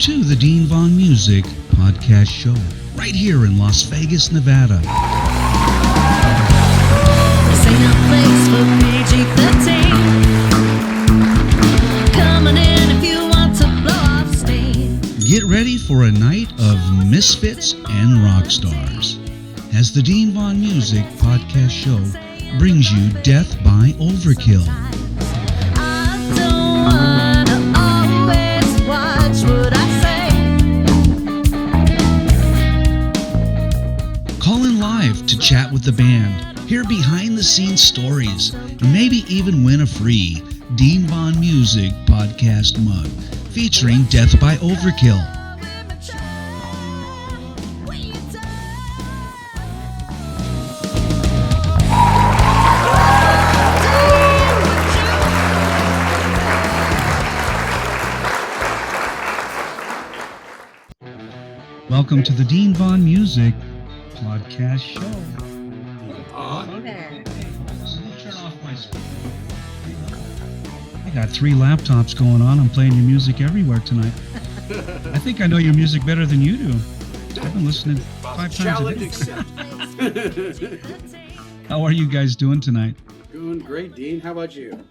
to the Dean Von Music Podcast Show, right here in Las Vegas, Nevada. This ain't a place for PG-13. Coming in if you want to blow off steam. Get ready for a night of misfits and rock stars, as the Dean Von Music Podcast Show brings you Death by Overkill. I don't wanna always watch what I say. Call in live to chat with the band, hear behind-the-scenes stories, and maybe even win a free Dean Von Music Podcast mug featuring Death by Overkill. Welcome to the Dean Von Music Podcast Show. Hey there. Turn off my screen. I got 3 laptops going on. I'm playing your music everywhere tonight. I think I know your music better than you do. I've been listening 5 times a day. How are you guys doing tonight? Doing great, Dean. How about you?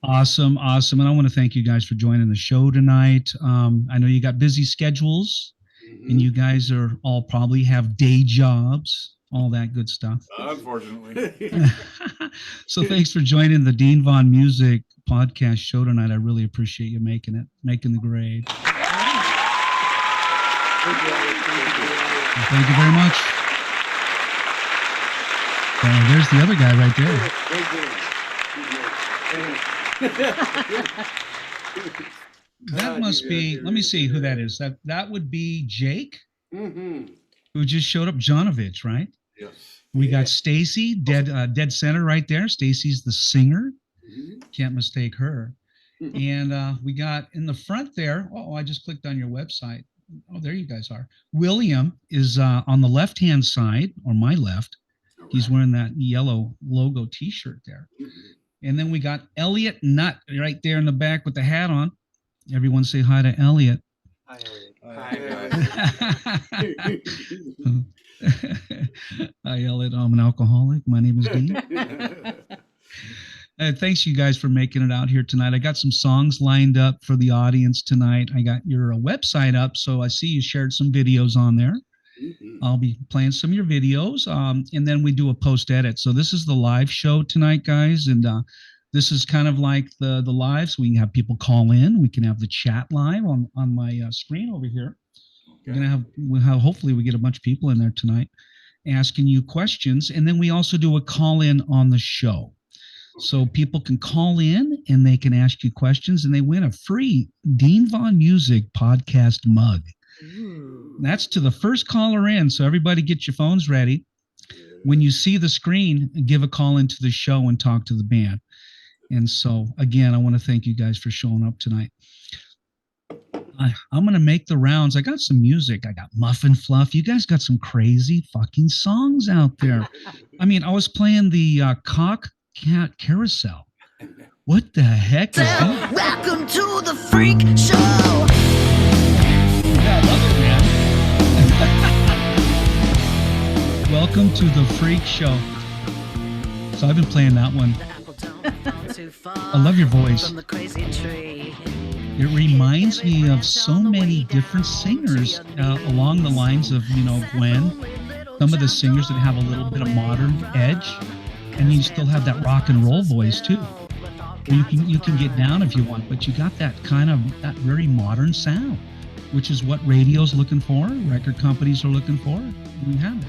Awesome. And I want to thank you guys for joining the show tonight. I know you got busy schedules. And you guys are all probably have day jobs, all that good stuff. Unfortunately. So thanks for joining the Dean Von Music Podcast Show tonight. I really appreciate you making the grade. Thank you very much. There's the other guy right there. That must be, let me see who that is. That would be Jake, who just showed up, Jonovich, right? Yes. We got Stacy, dead center right there. Stacy's the singer. Can't mistake her. And we got in the front there, I just clicked on your website. Oh, there you guys are. William is on the left-hand side, or my left. Right. He's wearing that yellow logo t-shirt there. And then we got Elliot Nutt right there in the back with the hat on. Everyone say hi to Elliot. Hi, Elliot. Hi, Elliot. I'm an alcoholic. My name is Dean. Thanks, you guys, for making it out here tonight. I got some songs lined up for the audience tonight. I got your website up, so I see you shared some videos on there. I'll be playing some of your videos, and then we do a post-edit. So this is the live show tonight, guys, and this is kind of like the live, so we can have people call in. We can have the chat live on my screen over here. Okay. We're gonna have hopefully we get a bunch of people in there tonight asking you questions, and then we also do a call in on the show. So people can call in and they can ask you questions, and they win a free Dean Von Music Podcast mug. That's to the first caller in. So everybody get your phones ready. When you see the screen, give a call into the show and talk to the band. And so, again, I want to thank you guys for showing up tonight. I'm going to make the rounds. I got some music. I got Muff N Fluff. You guys got some crazy fucking songs out there. I mean, I was playing the Cock Cat Carousel. What the heck is that? Welcome to the freak show. Yeah, I love it, man. Welcome to the freak show. So I've been playing that one. I love your voice. It reminds me of so many different singers along the lines of, Gwen. Some of the singers that have a little bit of modern edge, and you still have that rock and roll voice too. You can get down if you want, but you got that very modern sound, which is what radio's looking for, record companies are looking for. You have it.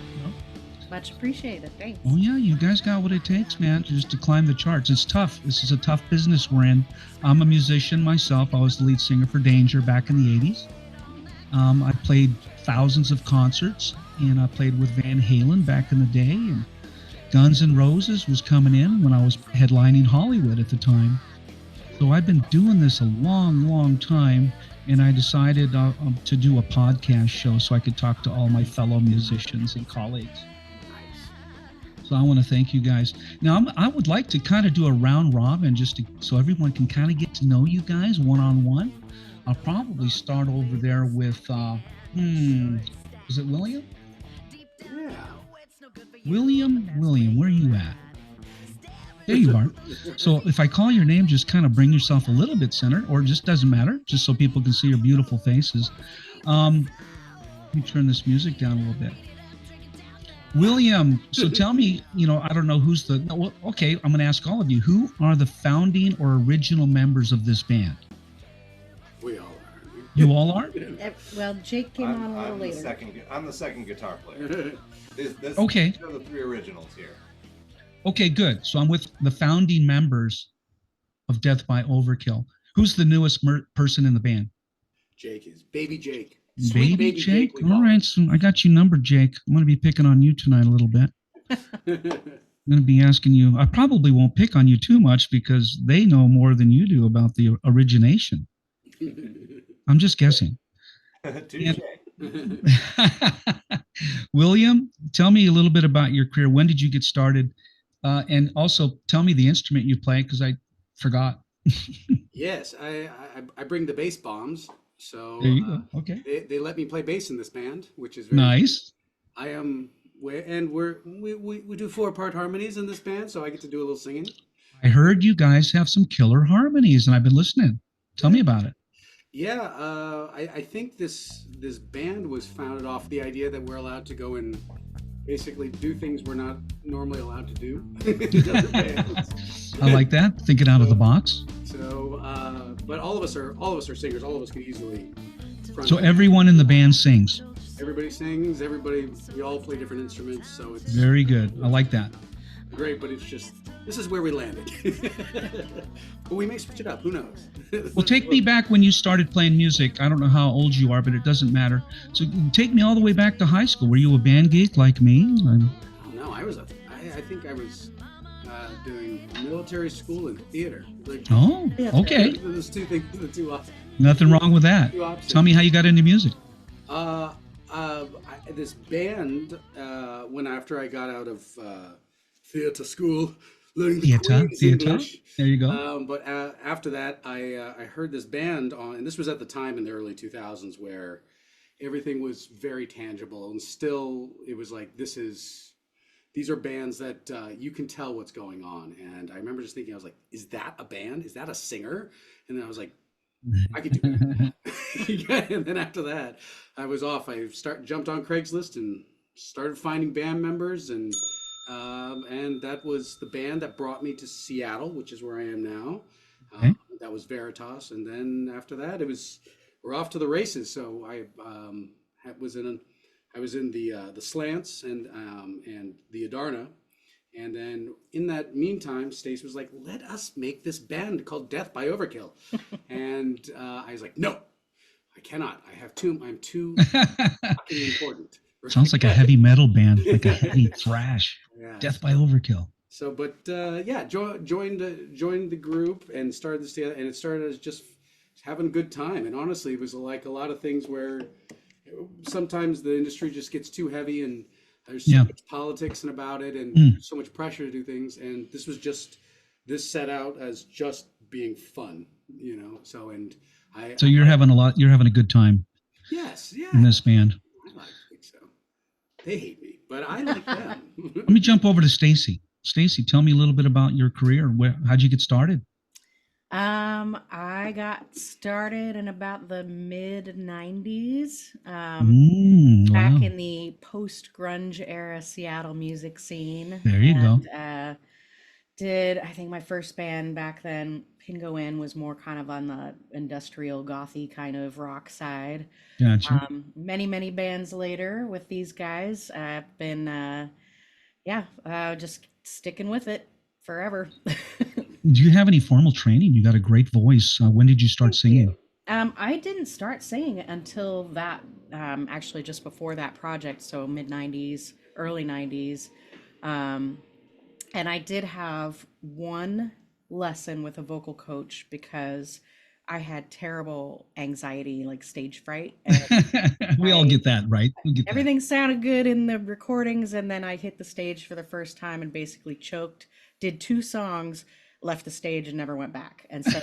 Much appreciated. Thanks. Oh yeah, you guys got what it takes, man, just to climb the charts. It's tough. This is a tough business we're in. I'm a musician myself. I was the lead singer for Danger back in the 80s. I played thousands of concerts, and I played with Van Halen back in the day, and Guns N' Roses was coming in when I was headlining Hollywood at the time. So I've been doing this a long, long time, and I decided to do a podcast show so I could talk to all my fellow musicians and colleagues. So I want to thank you guys. Now, I would like to kind of do a round robin so everyone can kind of get to know you guys one-on-one. I'll probably start over there with, is it William? Yeah. William, where are you at? There you are. So if I call your name, just kind of bring yourself a little bit centered, or it just doesn't matter, just so people can see your beautiful faces. Let me turn this music down a little bit. William, so tell me, I don't know who's okay, I'm going to ask all of you, who are the founding or original members of this band? We all are. You all are? Well, Jake came on a little later. I'm the second guitar player. Okay. These are the three originals here. Okay, good. So I'm with the founding members of Death by Overkill. Who's the newest person in the band? Jake is Baby Jake. Baby Jake? we call All right, so I got you numbered, Jake. I'm going to be picking on you tonight a little bit. him. I'm going to be asking you. I probably won't pick on you too much because they know more than you do about the origination. I'm just guessing. Touche. William, tell me a little bit about your career. When did you get started? And also tell me the instrument you play, because I forgot. Yes, I bring the bass bombs. So There you go. Okay. they let me play bass in this band, which is very Nice. I am, and we do 4-part harmonies in this band, so I get to do a little singing. I heard you guys have some killer harmonies, and I've been listening. Tell me about it. Yeah, I think this band was founded off the idea that we're allowed to go and basically do things we're not normally allowed to do in other bands. I like that. Thinking out of the box. So, but all of us are singers. All of us can easily. So everyone in the band sings. Everybody sings. We all play different instruments. So it's Very good. I like that. great. But it's just this is where we landed. But we may switch it up. Who knows? Well, take me back when you started playing music. I don't know how old you are, but it doesn't matter. So take me all the way back to high school. Were you a band geek like me? No, I think I was doing military school and theater. Oh, okay. Those two things, the two options. Nothing wrong with that. Tell me how you got into music. This band, when after I got out of theater school, learning the Queen's English. There you go. But after that, I heard this band on, and this was at the time in the early 2000s where everything was very tangible, and still it was like these are bands that you can tell what's going on. And I remember just thinking, I was like, is that a band? Is that a singer? And then I was like, I could do that. And then after that, I was off. I jumped on Craigslist and started finding band members, and that was the band that brought me to Seattle, which is where I am now. Okay. That was Veritas, and then after that, we're off to the races. So I was in the Slants and the Adarna. And then in that meantime, Stace was like, let us make this band called Death by Overkill. And I was like, no, I cannot. I'm too fucking important. Sounds like a heavy metal band, like a heavy thrash. Yeah. Death by Overkill. So, but joined the group and started this together, and it started as just having a good time. And honestly, it was like a lot of things where sometimes the industry just gets too heavy, and there's so much politics about it, and so much pressure to do things. And this set out as just being fun, So you're having a good time. Yes, yeah. In this band. I think so. They hate me, but I like them. Let me jump over to Stacy. Stacy, tell me a little bit about your career. How'd you get started? I got started in about the mid 90s, back in the post grunge era Seattle music scene. There you go. I think my first band back then, Pingo Inn, was more kind of on the industrial gothy kind of rock side. Gotcha. Many bands later with these guys, I've been, just sticking with it forever. Do you have any formal training? You got a great voice. When did you start singing? I didn't start singing until that, actually just before that project, so mid 90s, early 90s. And I did have one lesson with a vocal coach because I had terrible anxiety, like stage fright. We all get that, right? Everything sounded good in the recordings, and then I hit the stage for the first time and basically choked. Did 2 songs, left the stage and never went back. And so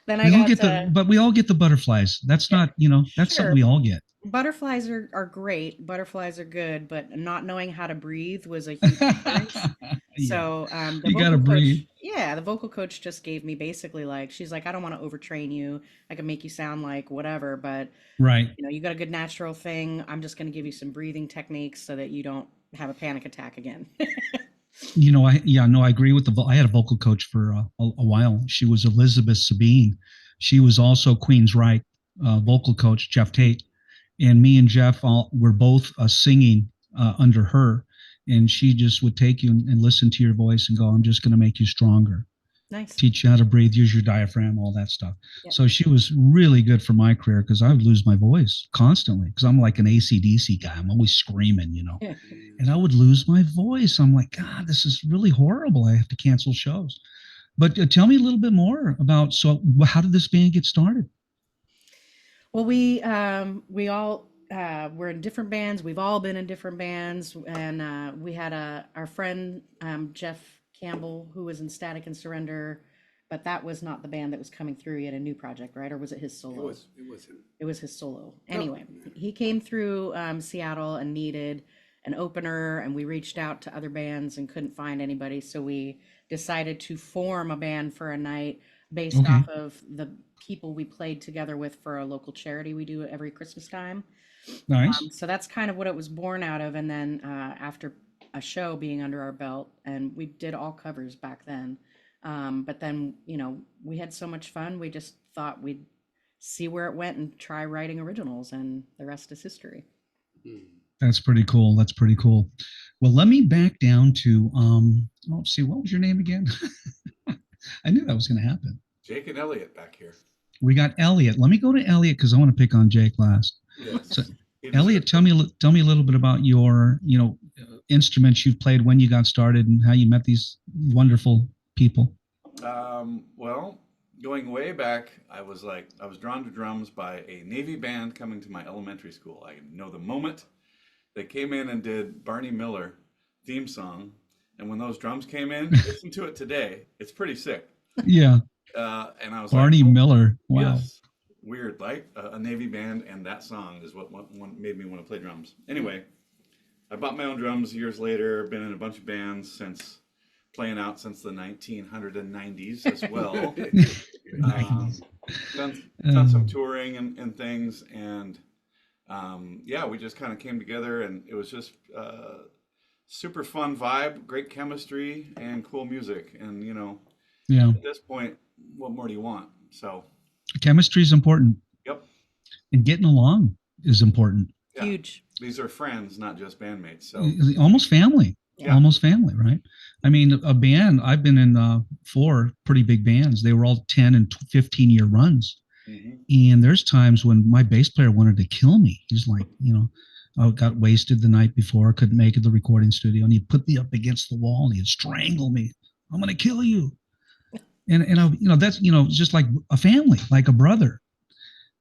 then We all get but we all get the butterflies. That's not, that's something Sure. we all get. Butterflies are great. Butterflies are good, but not knowing how to breathe was a huge difference. Yeah. So the You gotta vocal coach, breathe. yeah, the vocal coach just gave me basically like, she's like, I don't want to overtrain you. I can make you sound like whatever, but Right. you got a good natural thing. I'm just going to give you some breathing techniques so that you don't have a panic attack again. I agree with I had a vocal coach for a while. She was Elizabeth Sabine. She was also Queen's Right vocal coach, Jeff Tate. And me and Jeff were both singing under her. And she just would take you and listen to your voice and go, I'm just going to make you stronger. Nice. Teach you how to breathe, use your diaphragm, all that stuff. Yep. So she was really good for my career because I would lose my voice constantly because I'm like an AC/DC guy. I'm always screaming, and I would lose my voice. I'm like, God, this is really horrible. I have to cancel shows. But tell me a little bit more about, so how did this band get started? Well, we all we're in different bands. We've all been in different bands, and we had our friend Jeff Campbell, who was in Static and Surrender, but that was not the band that was coming through. He had a new project, right? Or was it his solo? It was him. It was his solo. Anyway, he came through Seattle and needed an opener, and we reached out to other bands and couldn't find anybody. So we decided to form a band for a night based off of the people we played together with for a local charity we do every Christmas time. Nice. So that's kind of what it was born out of. And then after a show being under our belt, and we did all covers back then. But then, we had so much fun. We just thought we'd see where it went and try writing originals, and the rest is history. That's pretty cool. That's pretty cool. Well, let me back down to, let's see, what was your name again? I knew that was going to happen. Jake and Elliot back here. We got Elliot. Let me go to Elliot because I want to pick on Jake last. Yes. So, Elliot, tell me a little bit about your, instruments you've played, when you got started, and how you met these wonderful people. Well, going way back, I was drawn to drums by a Navy band coming to my elementary school. I know the moment they came in and did Barney Miller theme song, and when those drums came in, listen to it today. It's pretty sick. Yeah. And I was Barney Miller. Wow. Yes, weird, like a Navy band, and that song is what made me want to play drums. Anyway, I bought my own drums years later. Been in a bunch of bands since, playing out since the 1990s as well. Done some touring and things, and we just kind of came together, and it was just super fun vibe, great chemistry, and cool music. And at this point, what more do you want? So chemistry is important. Yep. And getting along is important. Yeah. Huge. These are friends, not just bandmates. So almost family. Yeah. Almost family, right? I mean, a band, I've been in 4 pretty big bands. They were all 10 and 15-year runs. Mm-hmm. And there's times when my bass player wanted to kill me. He's like, I got wasted the night before, couldn't make it to the recording studio, and he'd put me up against the wall and he'd strangle me. I'm going to kill you. And that's, just like a family, like a brother.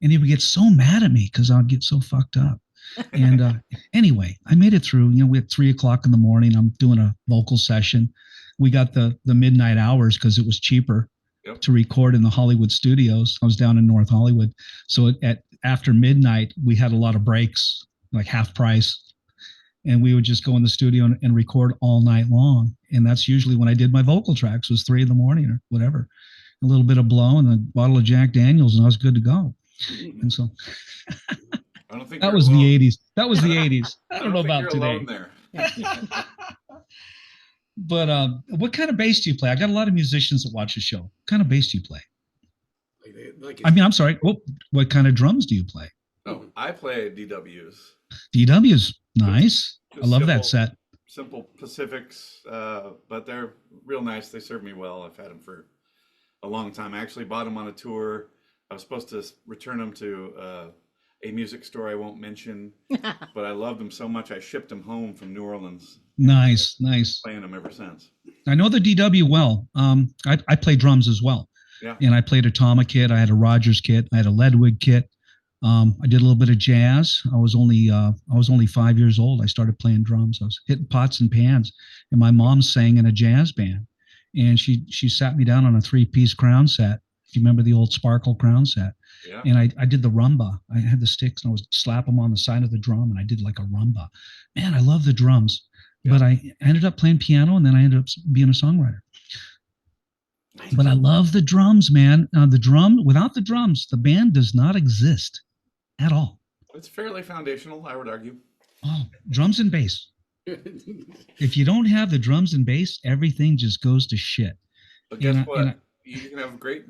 And he would get so mad at me because I'd get so fucked up. And anyway, I made it through. We at 3:00 in the morning, I'm doing a vocal session. We got the midnight hours because it was cheaper to record in the Hollywood studios. I was down in North Hollywood. So after midnight, we had a lot of breaks, like half price. And we would just go in the studio and record all night long. And that's usually when I did my vocal tracks, was 3 a.m. or whatever. A little bit of blow and a bottle of Jack Daniels, and I was good to go. And so I don't think that was alone. the 80s. That was the 80s. I don't know think about you're today. alone there. But what kind of bass do you play? I got a lot of musicians that watch the show. What kind of bass do you play? I'm sorry. What kind of drums do you play? Oh, I play DWs. DWs. Nice. Just I love that set. Simple Pacifics, but they're real nice. They serve me well. I've had them for a long time. I actually bought them on a tour. I was supposed to return them to a music store I won't mention, but I loved them so much I shipped them home from New Orleans. Nice. Playing them ever since. I know the DW well. I play drums as well. Yeah. And I played a Tama kit. I had a Rogers kit. I had a Ledwig kit. I did a little bit of jazz. I was only 5 years old. I started playing drums. I was hitting pots and pans, and my mom sang in a jazz band. and she sat me down on a 3-piece crown set. If you remember the old Sparkle crown set. Yeah. And I did the rumba. I had the sticks and I would slap them on the side of the drum, and I did like a rumba. Man, I love the drums. Yeah. But I ended up playing piano, and then I ended up being a songwriter. But I love the drums, man. Without the drums, the band does not exist at all. It's fairly foundational, I would argue. Oh, drums and bass. If you don't have the drums and bass, everything just goes to shit. But guess And what? You can have great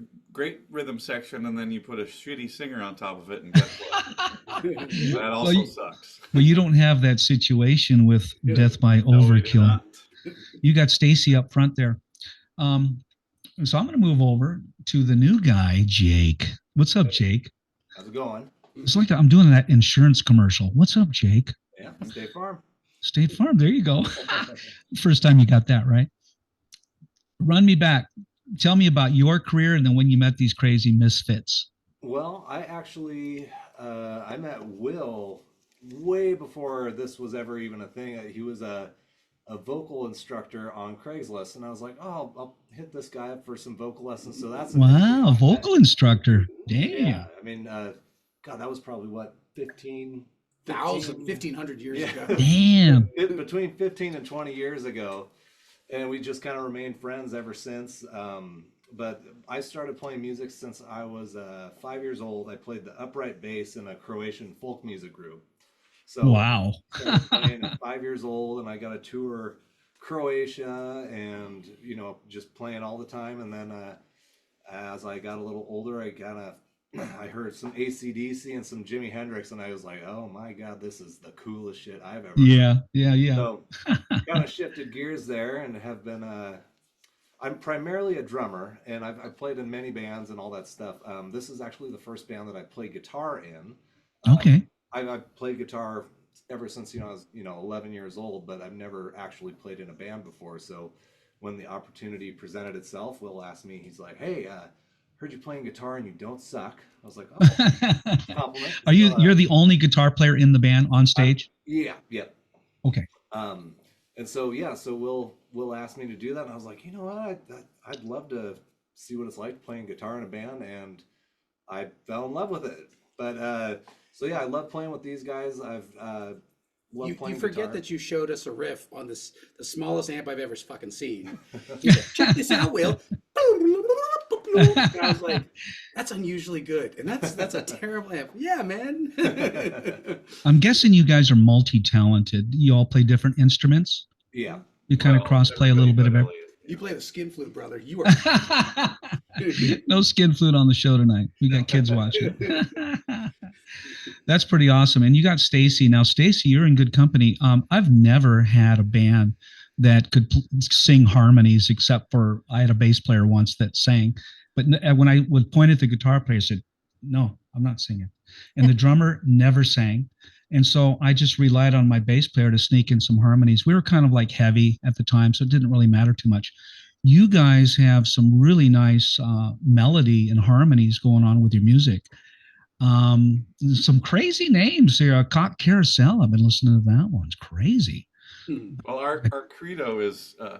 rhythm section, and then you put a shitty singer on top of it, and guess what? That also sucks. Well, you don't have that situation with Death by No, you do Overkill. not. You got Stacy up front there. So I'm going to move over to the new guy, Jake. What's up, Jake? How's it going? It's like I'm doing that insurance commercial. What's up, Jake? Yeah, State Farm. State Farm. There you go. First time you got that right. Run me back. Tell me about your career and then when you met these crazy misfits. Well, I actually I met Will way before this was ever even a thing. He was a vocal instructor on Craigslist, and I was like, oh, I'll hit this guy up for some vocal lessons. So that's Wow, vocal instructor. Damn. Yeah, I mean, God, that was probably what 1,500 years ago. Damn. Between 15 and 20 years ago. And we just kind of remained friends ever since. But I started playing music since I was 5 years old. I played the upright bass in a Croatian folk music group. So Wow. I started playing at 5 years old, and I got to tour Croatia and, just playing all the time. And then as I got a little older, I heard some AC/DC and some Jimi Hendrix, and I was like, oh my God, this is the coolest shit I've ever heard. Yeah. So kind of shifted gears there and have been I'm primarily a drummer, and I've played in many bands and all that stuff. This is actually the first band that I played guitar in. Okay. I've played guitar ever since I was 11 years old, but I've never actually played in a band before. So when the opportunity presented itself, Will asked me, he's like, hey, heard you playing guitar and you don't suck. I was like, oh, compliment. Are you're the only guitar player in the band on stage? Yeah. Okay. And so Will asked me to do that, and I was like, you know what, I'd love to see what it's like playing guitar in a band, and I fell in love with it. But so yeah, I love playing with these guys. I've loved playing You forget guitar. that you showed us a riff on the smallest amp I've ever fucking seen. You said, check this out, Will. And I was like, that's unusually good, and that's a terrible amp. Yeah, man. I'm guessing you guys are multi-talented. You all play different instruments. Yeah. You kind of cross-play a little bit of everything. You play the skin flute, brother. You are. No skin flute on the show tonight. We got kids watching. That's pretty awesome. And you got Stacy. Now, Stacy, you're in good company. I've never had a band that could sing harmonies, except for I had a bass player once that sang. But when I would point at the guitar player, I said, no, I'm not singing. And the drummer never sang. And so I just relied on my bass player to sneak in some harmonies. We were kind of like heavy at the time, so it didn't really matter too much. You guys have some really nice melody and harmonies going on with your music. Some crazy names here. Carousel, I've been listening to that one. It's crazy. Well, our credo is, I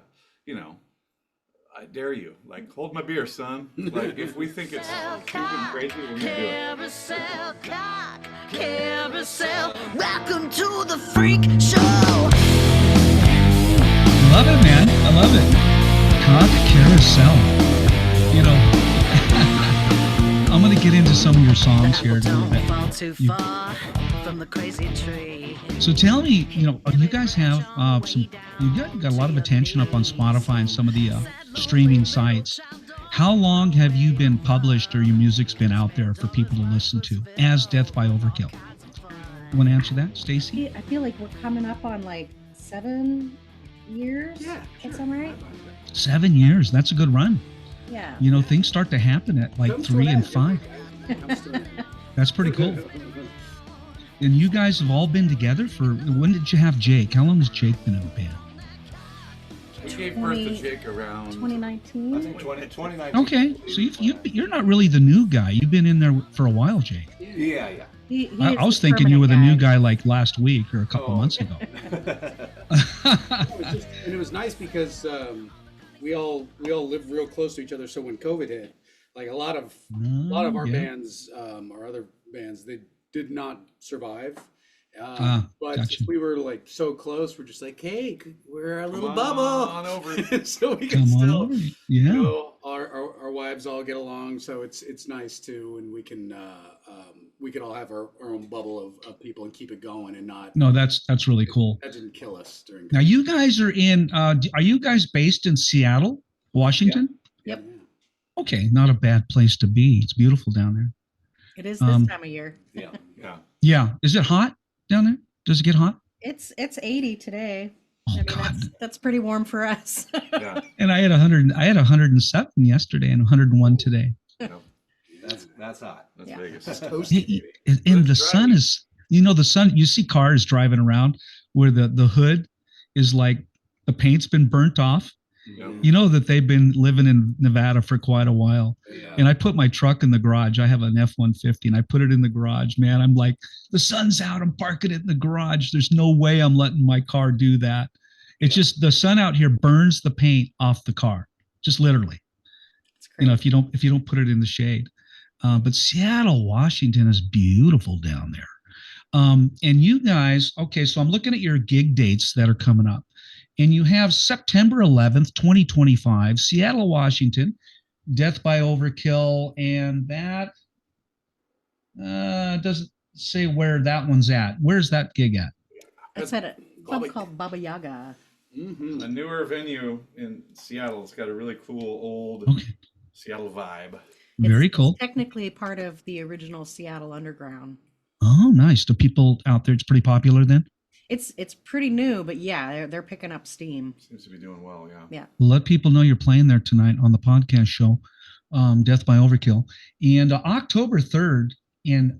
dare you. Like, hold my beer, son. Like, if we think it's stupid and crazy, we're gonna do it. Carousel, cock, carousel. Welcome to the freak show. Love it, man. I love it. Cock Carousel. I'm going to get into some of your songs here in a little bit. Fall too far from the crazy tree. So tell me, you guys have you got a lot of attention up on Spotify and some of the streaming sites. How long have you been published or your music's been out there for people to listen to as Death by Overkill? You want to answer that, Stacy? I feel like we're coming up on like 7 years. Yeah, That sound right? 7 years. That's a good run. Yeah. Things start to happen at like 3 and 5. That's pretty cool. And you guys have all been together when did you have Jake? How long has Jake been in the band? We gave birth to Jake around 2019. I think 2019. Okay, so you're not really the new guy. You've been in there for a while, Jake. Yeah. I was thinking you were the new guy like last week or a couple months ago. And it was nice because we all lived real close to each other. So when COVID hit, like a lot of our yeah. bands, our other bands, they did not survive. But Gotcha. since we were like so close, we're just like, hey, we're a little Come bubble on over. so we can Come on still, over. Yeah. you know, our wives all get along, so it's nice too, and we can all have our own bubble of people and keep it going and not. No, that's really cool. That didn't kill us during. Now you guys are in. Are you guys based in Seattle, Washington? Yep. Okay, not a bad place to be. It's beautiful down there. It is this time of year. Yeah. Yeah. Yeah. Is it hot down there? Does it get hot? It's 80 today. Oh I mean, God. that's pretty warm for us. Yeah. And I had 100. I had 107 yesterday and 101 today. That's hot. That's Yeah. Vegas. Toasty, baby. And the Good sun driving. is. You know, the sun. You see cars driving around where the hood is like the paint's been burnt off. Yep. You know that they've been living in Nevada for quite a while. Yeah. And I put my truck in the garage. I have an F-150 and I put it in the garage, man. I'm like, the sun's out. I'm parking it in the garage. There's no way I'm letting my car do that. It's just the sun out here burns the paint off the car, just literally. It's You know, crazy. if you don't put it in the shade. But Seattle, Washington is beautiful down there. And you guys, okay, so I'm looking at your gig dates that are coming up. And you have September 11th, 2025, Seattle, Washington, Death by Overkill, and that doesn't say where that one's at. Where's that gig at? It's at a club Baba- called Baba Yaga. Mm-hmm. A newer venue in Seattle. It's got a really cool old Okay, Seattle vibe. very It's cool. technically part of the original Seattle Underground. Oh, nice. The people out there, it's pretty popular then? It's pretty new, but yeah, they're picking up steam. Seems to be doing well. Yeah. Yeah. Let people know you're playing there tonight on the podcast show, Death by Overkill. And October 3rd in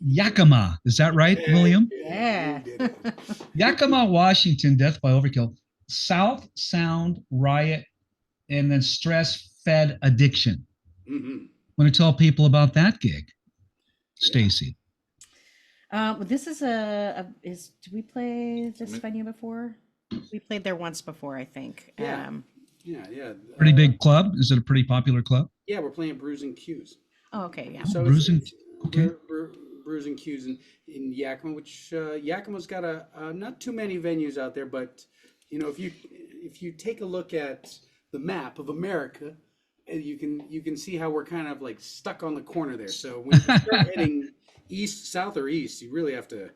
Yakima. Is that right, William? Yeah. You did it. Yakima, Washington, Death by Overkill. South Sound Riot and then Stress Fed Addiction. Mhm. Want to tell people about that gig, Stacy? This is did we play this venue before? We played there once before, I think. Yeah. Yeah. Pretty big club. Is it a pretty popular club? Yeah, we're playing Bruising Q's. Oh, okay, yeah. So Bruising- okay. Bruising Q's in Yakima, which Yakima's got not too many venues out there, but you know, if you take a look at the map of America, you can see how we're kind of like stuck on the corner there. So when you start heading east, south, or east, you really have to,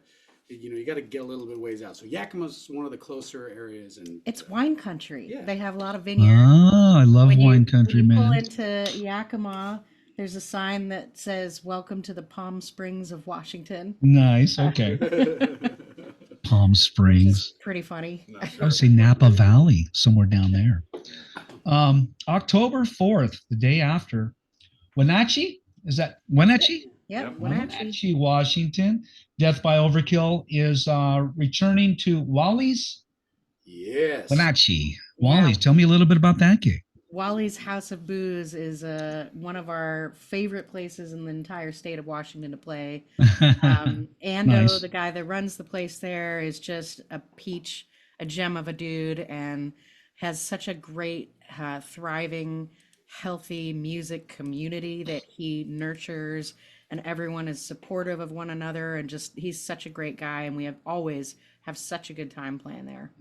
you got to get a little bit ways out. So Yakima's one of the closer areas, and It's wine country. Yeah. They have a lot of vineyards. Oh, I love wine country, when you pull man. into Yakima, there's a sign that says "Welcome to the Palm Springs of Washington." Nice. Okay. Palm Springs. Pretty funny. Not I sure. would say Napa Valley, somewhere down there. October 4th, the day after, Wenatchee? Is that Wenatchee? Yep, Yep. Wenatchee. Wenatchee, Washington. Death by Overkill is returning to Wally's. yes, Wenatchee. Yeah. Wally's. Tell me a little bit about that gig. Wally's House of Booze is one of our favorite places in the entire state of Washington to play. Ando, Nice. the guy that runs the place there, is just a peach, a gem of a dude, and has such a great, thriving, healthy music community that he nurtures, and everyone is supportive of one another. And just, he's such a great guy, and we have always have such a good time playing there.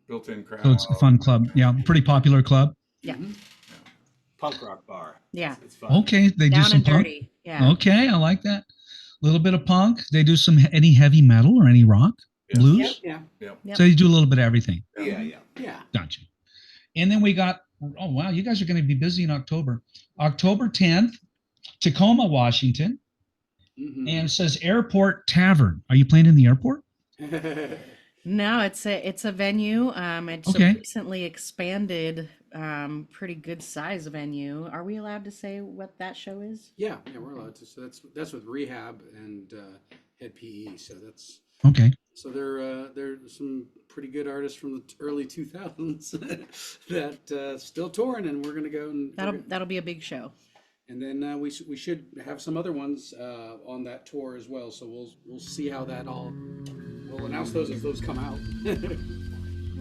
Built-in crowd. So it's a fun club. Yeah, pretty popular club. Yeah, Punk rock bar. yeah, It's fun. Okay, they do down some and punk. dirty. Yeah. Okay, I like that. A little bit of punk. They do any heavy metal or any rock, Yes. blues. yeah, Yep. Yep. So you do a little bit of everything. Yeah. yeah. Gotcha. And then we got, oh wow, you guys are going to be busy in October. October 10th, Tacoma, Washington, Mhm. and it says Airport Tavern. Are you playing in the airport? No, it's a venue. It's Okay. a recently expanded, pretty good size venue. Are we allowed to say what that show is? yeah, we're allowed to. So that's with Rehab and Head PE. So that's. Okay. So there are some pretty good artists from the early 2000s that still touring, and we're gonna go and That'll be a big show. and then we should have some other ones on that tour as well. So we'll see how that all. We'll announce those as those come out.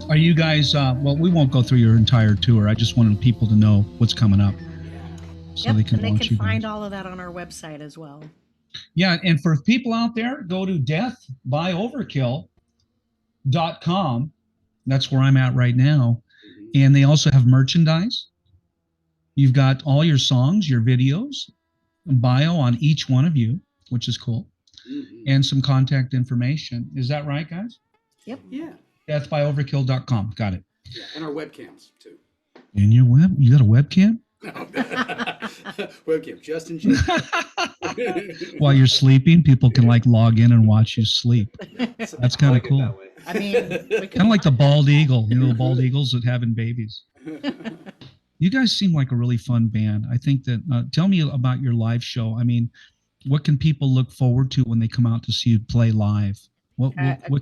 Are you guys? Well, we won't go through your entire tour. I just wanted people to know what's coming up, so Yep, they can and they watch can you find guys. all of that on our website as well. Yeah, and for people out there, go to deathbyoverkill.com. That's where I'm at right now. And they also have merchandise. You've got all your songs, your videos, bio on each one of you, which is cool, and some contact information. Is that right, guys? Yep. Yeah. Deathbyoverkill.com. Got it. Yeah, and our webcams too. And your you got a webcam? Webcam, just in case. While you're sleeping, people can like log in and watch you sleep. That's kind of cool. I mean, Kind of like the bald eagle, the bald eagles that having babies. You guys seem like a really fun band. I think that, tell me about your live show. I mean, what can people look forward to when they come out to see you play live? What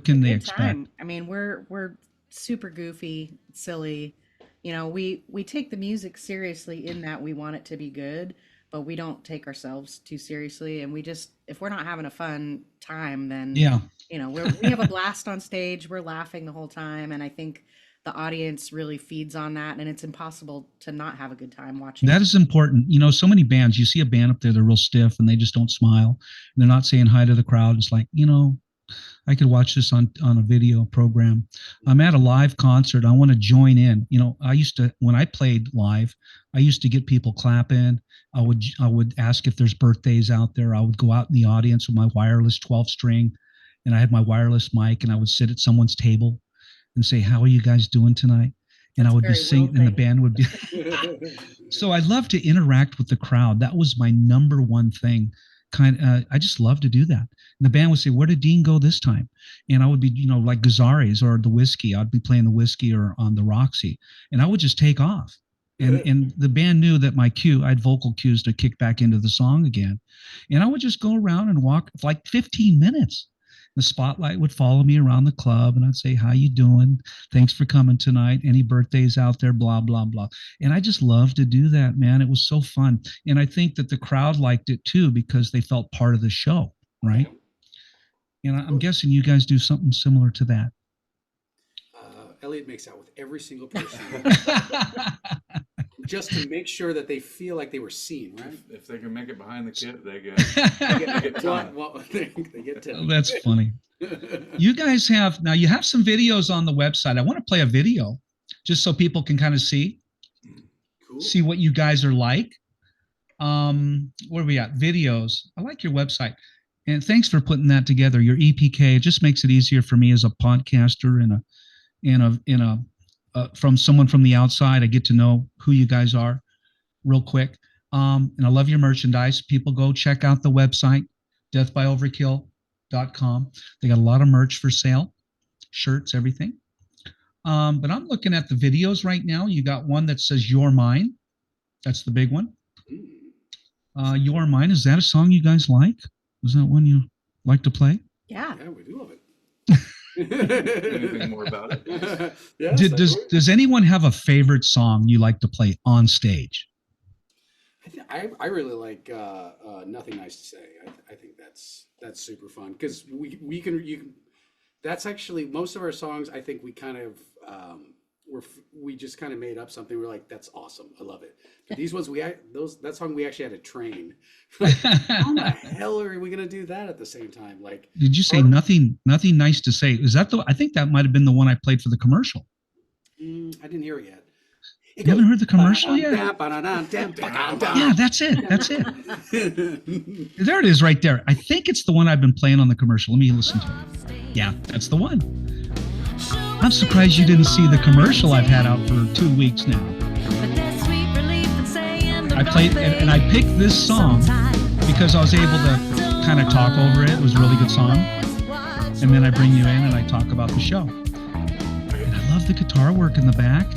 can they expect? time. I mean, we're super goofy, silly. You know, we take the music seriously in that we want it to be good, but we don't take ourselves too seriously. And we just, if we're not having a fun time, then Yeah. you know, we have a blast on stage. We're laughing the whole time, and I think the audience really feeds on that, and it's impossible to not have a good time watching. That is important. So many bands, you see a band up there, they're real stiff and they just don't smile. And they're not saying hi to the crowd. It's like, I could watch this on a video program. I'm at a live concert. I want to join in. I used to, when I played live, I used to get people clapping. I would ask if there's birthdays out there. I would go out in the audience with my wireless 12 string, and I had my wireless mic, and I would sit at someone's table and say, "How are you guys doing tonight?" And I would be singing, and the band would be. So I love to interact with the crowd. That was my number one thing. I just love to do that. And the band would say, "Where did Dean go this time?" And I would be, like Gazzarri's or the Whiskey. I'd be playing the Whiskey or on the Roxy, and I would just take off. And the band knew that my cue, I had vocal cues to kick back into the song again. And I would just go around and walk for like 15 minutes. The spotlight would follow me around the club, and I'd say, "How you doing? Thanks for coming tonight. Any birthdays out there? Blah, blah, blah." And I just love to do that, man. It was so fun. And I think that the crowd liked it too, because they felt part of the show, right? And I'm guessing you guys do something similar to that. Elliot makes out with every single person just to make sure that they feel like they were seen, right? If they can make it behind the kit, they get they get 10. That's funny. You guys have some videos on the website. I want to play a video just so people can kind of see what you guys are like. Where are we at? Videos. I like your website. And thanks for putting that together. Your EPK, it just makes it easier for me as a podcaster and from someone from the outside. I get to know who you guys are real quick. And I love your merchandise. People go check out the website, deathbyoverkill.com. They got a lot of merch for sale, shirts, everything. But I'm looking at the videos right now. You got one that says "You're Mine." That's the big one. "You're Mine." Is that a song you guys like? Is that one you like to play? Yeah, we do love it. Anything more about it? Yes, Does anyone have a favorite song you like to play on stage? I really like "Nothing Nice to Say." I think that's super fun, because you can. That's actually most of our songs. I think we kind of we just kind of made up something. We're like, "That's awesome, I love it." But these ones that song we actually had to train. Like, how the hell are we gonna do that at the same time? Like, did you say nothing nice to say? Is that I think that might have been the one I played for the commercial. I didn't hear it yet. You haven't heard the commercial yet? Yeah, that's it. There it is right there. I think it's the one I've been playing on the commercial. Let me listen to it. Yeah, that's the one. I'm surprised you didn't see the commercial I've had out for 2 weeks now. I played, and I picked this song because I was able to kind of talk over it. It was a really good song. And then I bring you in and I talk about the show. And I love the guitar work in the back.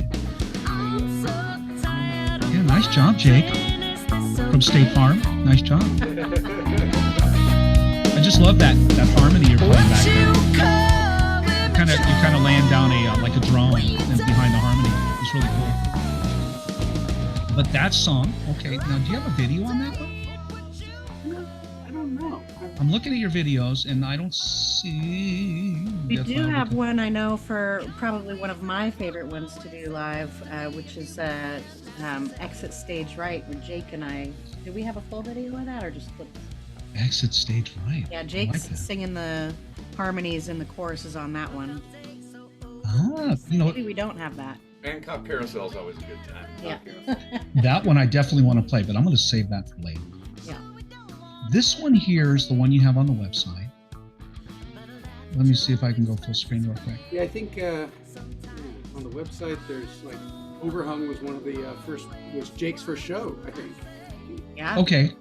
Yeah, nice job, Jake. From State Farm. Nice job. I just love that harmony you're playing back there. You kind of land down like a drone behind the harmony. It's really cool. But that song, okay. Now, do you have a video on that one? I don't know. I'm looking at your videos and I don't see. We Death by do have Overkill. one I know for probably one of my favorite ones to do live, which is Exit Stage Right with Jake and I. Do we have a full video of that or just clips? Exit Stage Right. Yeah, I Jake's like that. singing the harmonies and the choruses on that one. Ah, you know, Maybe we don't have that. Bangkok Carousel is always a good time. Yeah. that one I definitely want to play, but I'm going to save that for later. Yeah. This one here is the one you have on the website. Let me see if I can go full screen real quick. Yeah, I think on the website there's like Overhung was one of the was Jake's first show, I think. Yeah. Okay.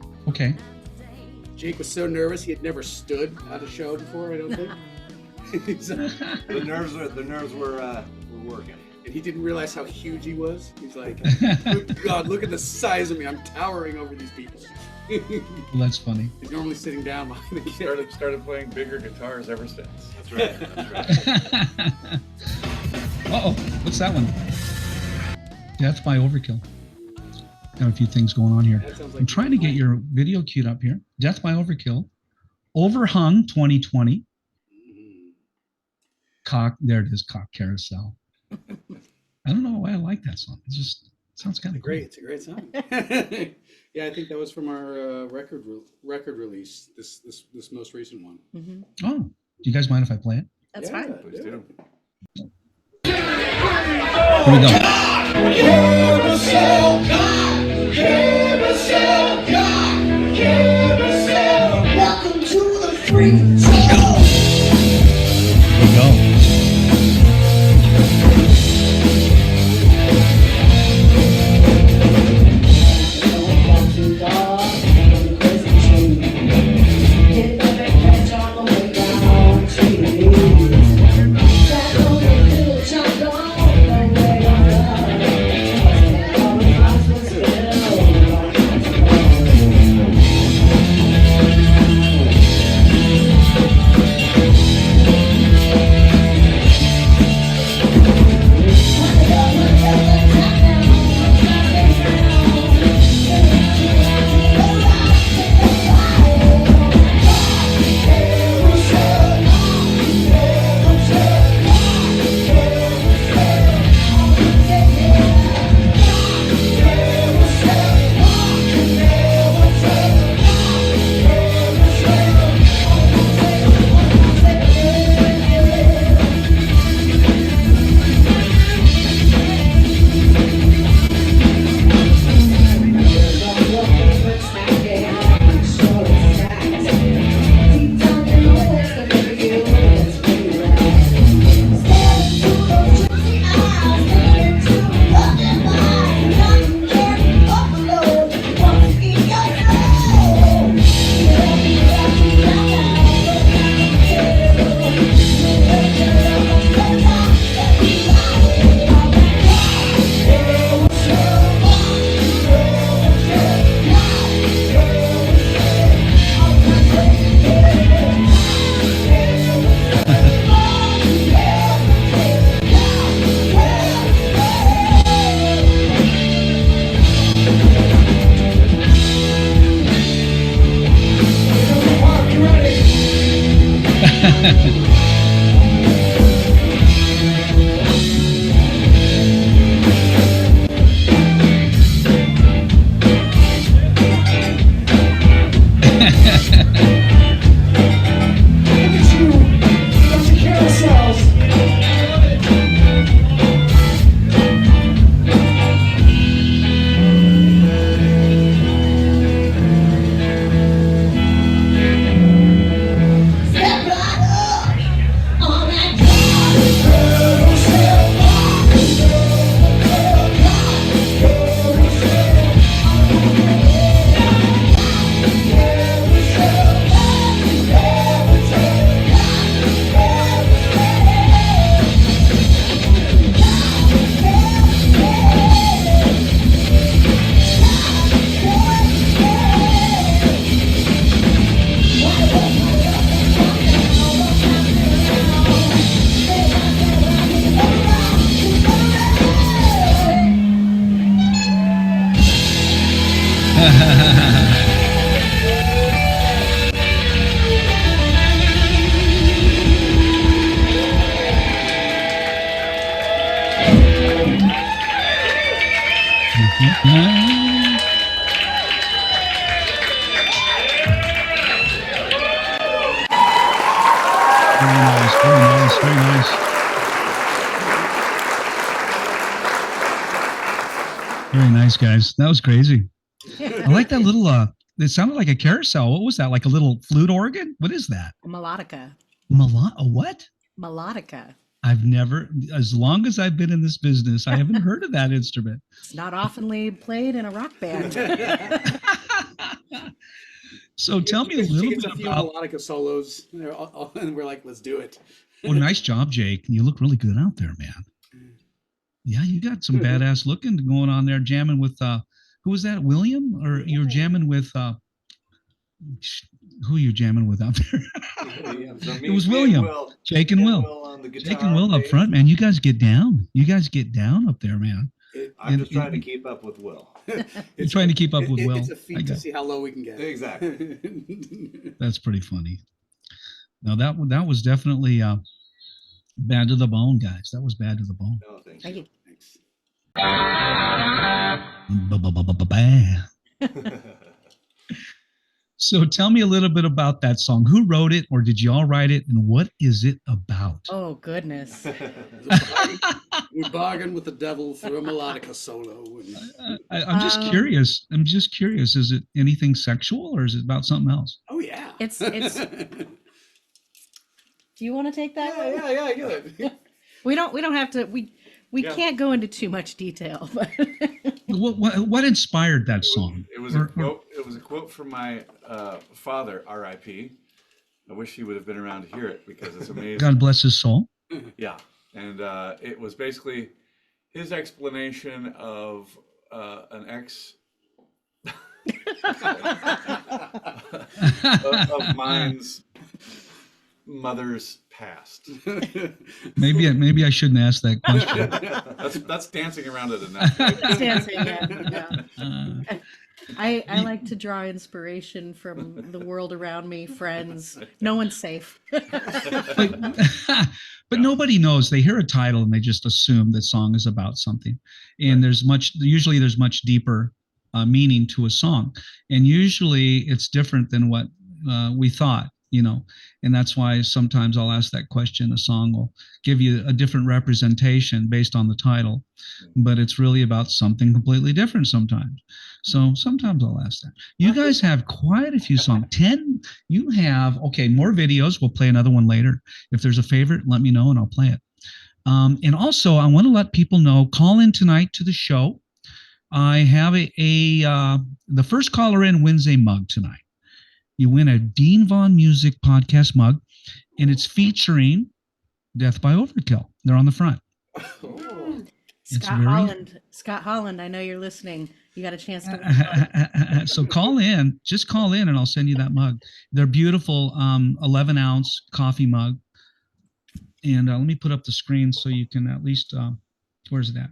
Jake was so nervous he had never stood at a show before, I don't think. So- The nerves were working. and he didn't realize how huge he was. He's like, good God, look at the size of me. I'm towering over these people. Well, that's funny. He's normally sitting down behind the kid. Started playing bigger guitars ever since. That's right. That's right. Uh-oh, what's that one? Death by Overkill. Got a few things going on here. That sounds like I'm trying to get your video queued up here. Death by Overkill. Overhung 2020. Cock, there it is, Cock Carousel. I don't know why I like that song. It just sounds kind of Great, it's a great song. Yeah, I think that was from our record release. This most recent one. Mm-hmm. Oh, do you guys mind if I play it? That's Yeah, fine. Please do. Here we go. Welcome to the freak show. Here we go. Very nice, very nice, very nice. Very nice, guys. That was crazy. I like that little, it sounded like a carousel. What was that? Like a little flute organ? What is that? Melodica. A what? Melodica. I've never, as long as I've been in this business, I haven't heard of that instrument. It's not oftenly played in a rock band. So tell me a She little gets bit a few about. melodica solos, and we're like, let's do it. Well, nice job, Jake. You look really good out there, man. Yeah, you got some badass looking going on there, jamming with who was that? William? Or you're jamming with who are you jamming with out there? It was William. Jake and Will. On the guitar, Jake and Will up front, man. You guys get down. You guys get down up there, man. I'm just trying to keep up with Will. You're trying to keep up with Will. It's a feat to see how low we can get. Exactly. That's pretty funny. No, that was definitely bad to the bone, guys. That was bad to the bone. No, thanks. Thank you. Ba-ba-ba-ba-ba. So tell me a little bit about that song. Who wrote it, or did you all write it, and what is it about? Oh, goodness. We bargained with the devil for a melodica solo. I'm just curious. I'm just curious. Is it anything sexual, or is it about something else? Oh yeah. It's. Do you want to take that? yeah, I get it. We don't have to. We can't go into too much detail. But What inspired that song? It was a quote. It was a quote from my father, R.I.P. I wish he would have been around to hear it because it's amazing. God bless his soul. Yeah, and it was basically his explanation of an ex of mine's mother's past. Maybe I shouldn't ask that question. That's dancing around it enough. Right? it's dancing, yeah. I like to draw inspiration from the world around me, friends. No one's safe. But nobody knows. They hear a title and they just assume the song is about something. And there's much deeper meaning to a song. And usually it's different than what we thought, and that's why sometimes I'll ask that question. A song will give you a different representation based on the title, but it's really about something completely different sometimes. So sometimes I'll ask that. You guys have quite a few songs. 10, you have, okay, more videos. We'll play another one later. If there's a favorite, let me know and I'll play it. And also I want to let people know, call in tonight to the show. I have the first caller in wins a mug tonight. You win a Dean Vaughn Music podcast mug, and it's featuring Death by Overkill. They're on the front. Scott Holland, I know you're listening. You got a chance to. So call in, just call in, and I'll send you that mug. They're beautiful 11-ounce coffee mug. And let me put up the screen so you can at least, where's it at?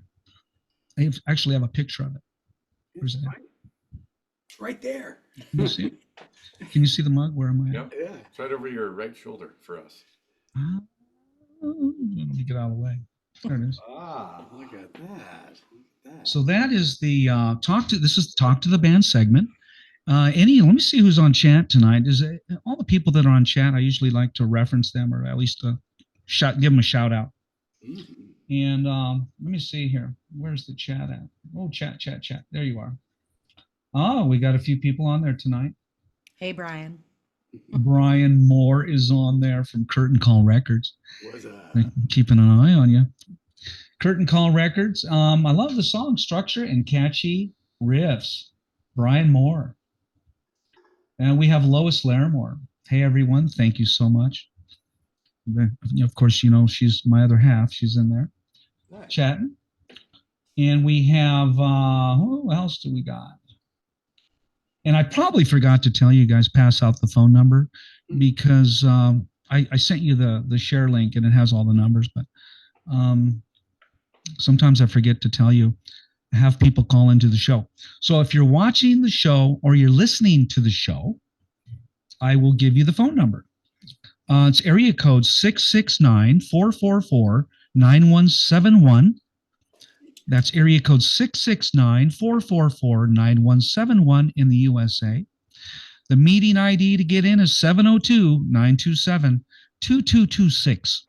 I actually have a picture of it. Where's it at? It's right there. Can you see it? Can you see the mug? Where am I? Yep. Yeah, it's right over your right shoulder for us. Let me get out of the way. There it is. Look at that. So that is the this is Talk to the Band segment. Let me see who's on chat tonight. Is all the people that are on chat, I usually like to reference them or at least give them a shout out. And let me see here. Where's the chat at? Oh, chat. There you are. Oh, we got a few people on there tonight. Hey, Brian. Brian Moore is on there from Curtain Call Records. What's up? Keeping an eye on you. Curtain Call Records. I love the song structure and catchy riffs. Brian Moore. And we have Lois Larimore. Hey, everyone. Thank you so much. Of course, she's my other half. She's in there chatting. And we have, who else do we got? And I probably forgot to tell you guys, pass out the phone number because I sent you the share link and it has all the numbers, but sometimes I forget to tell you, have people call into the show. So if you're watching the show or you're listening to the show, I will give you the phone number. It's area code 669-444-9171. That's area code 669-444-9171 in the USA. The meeting ID to get in is 702-927-2226.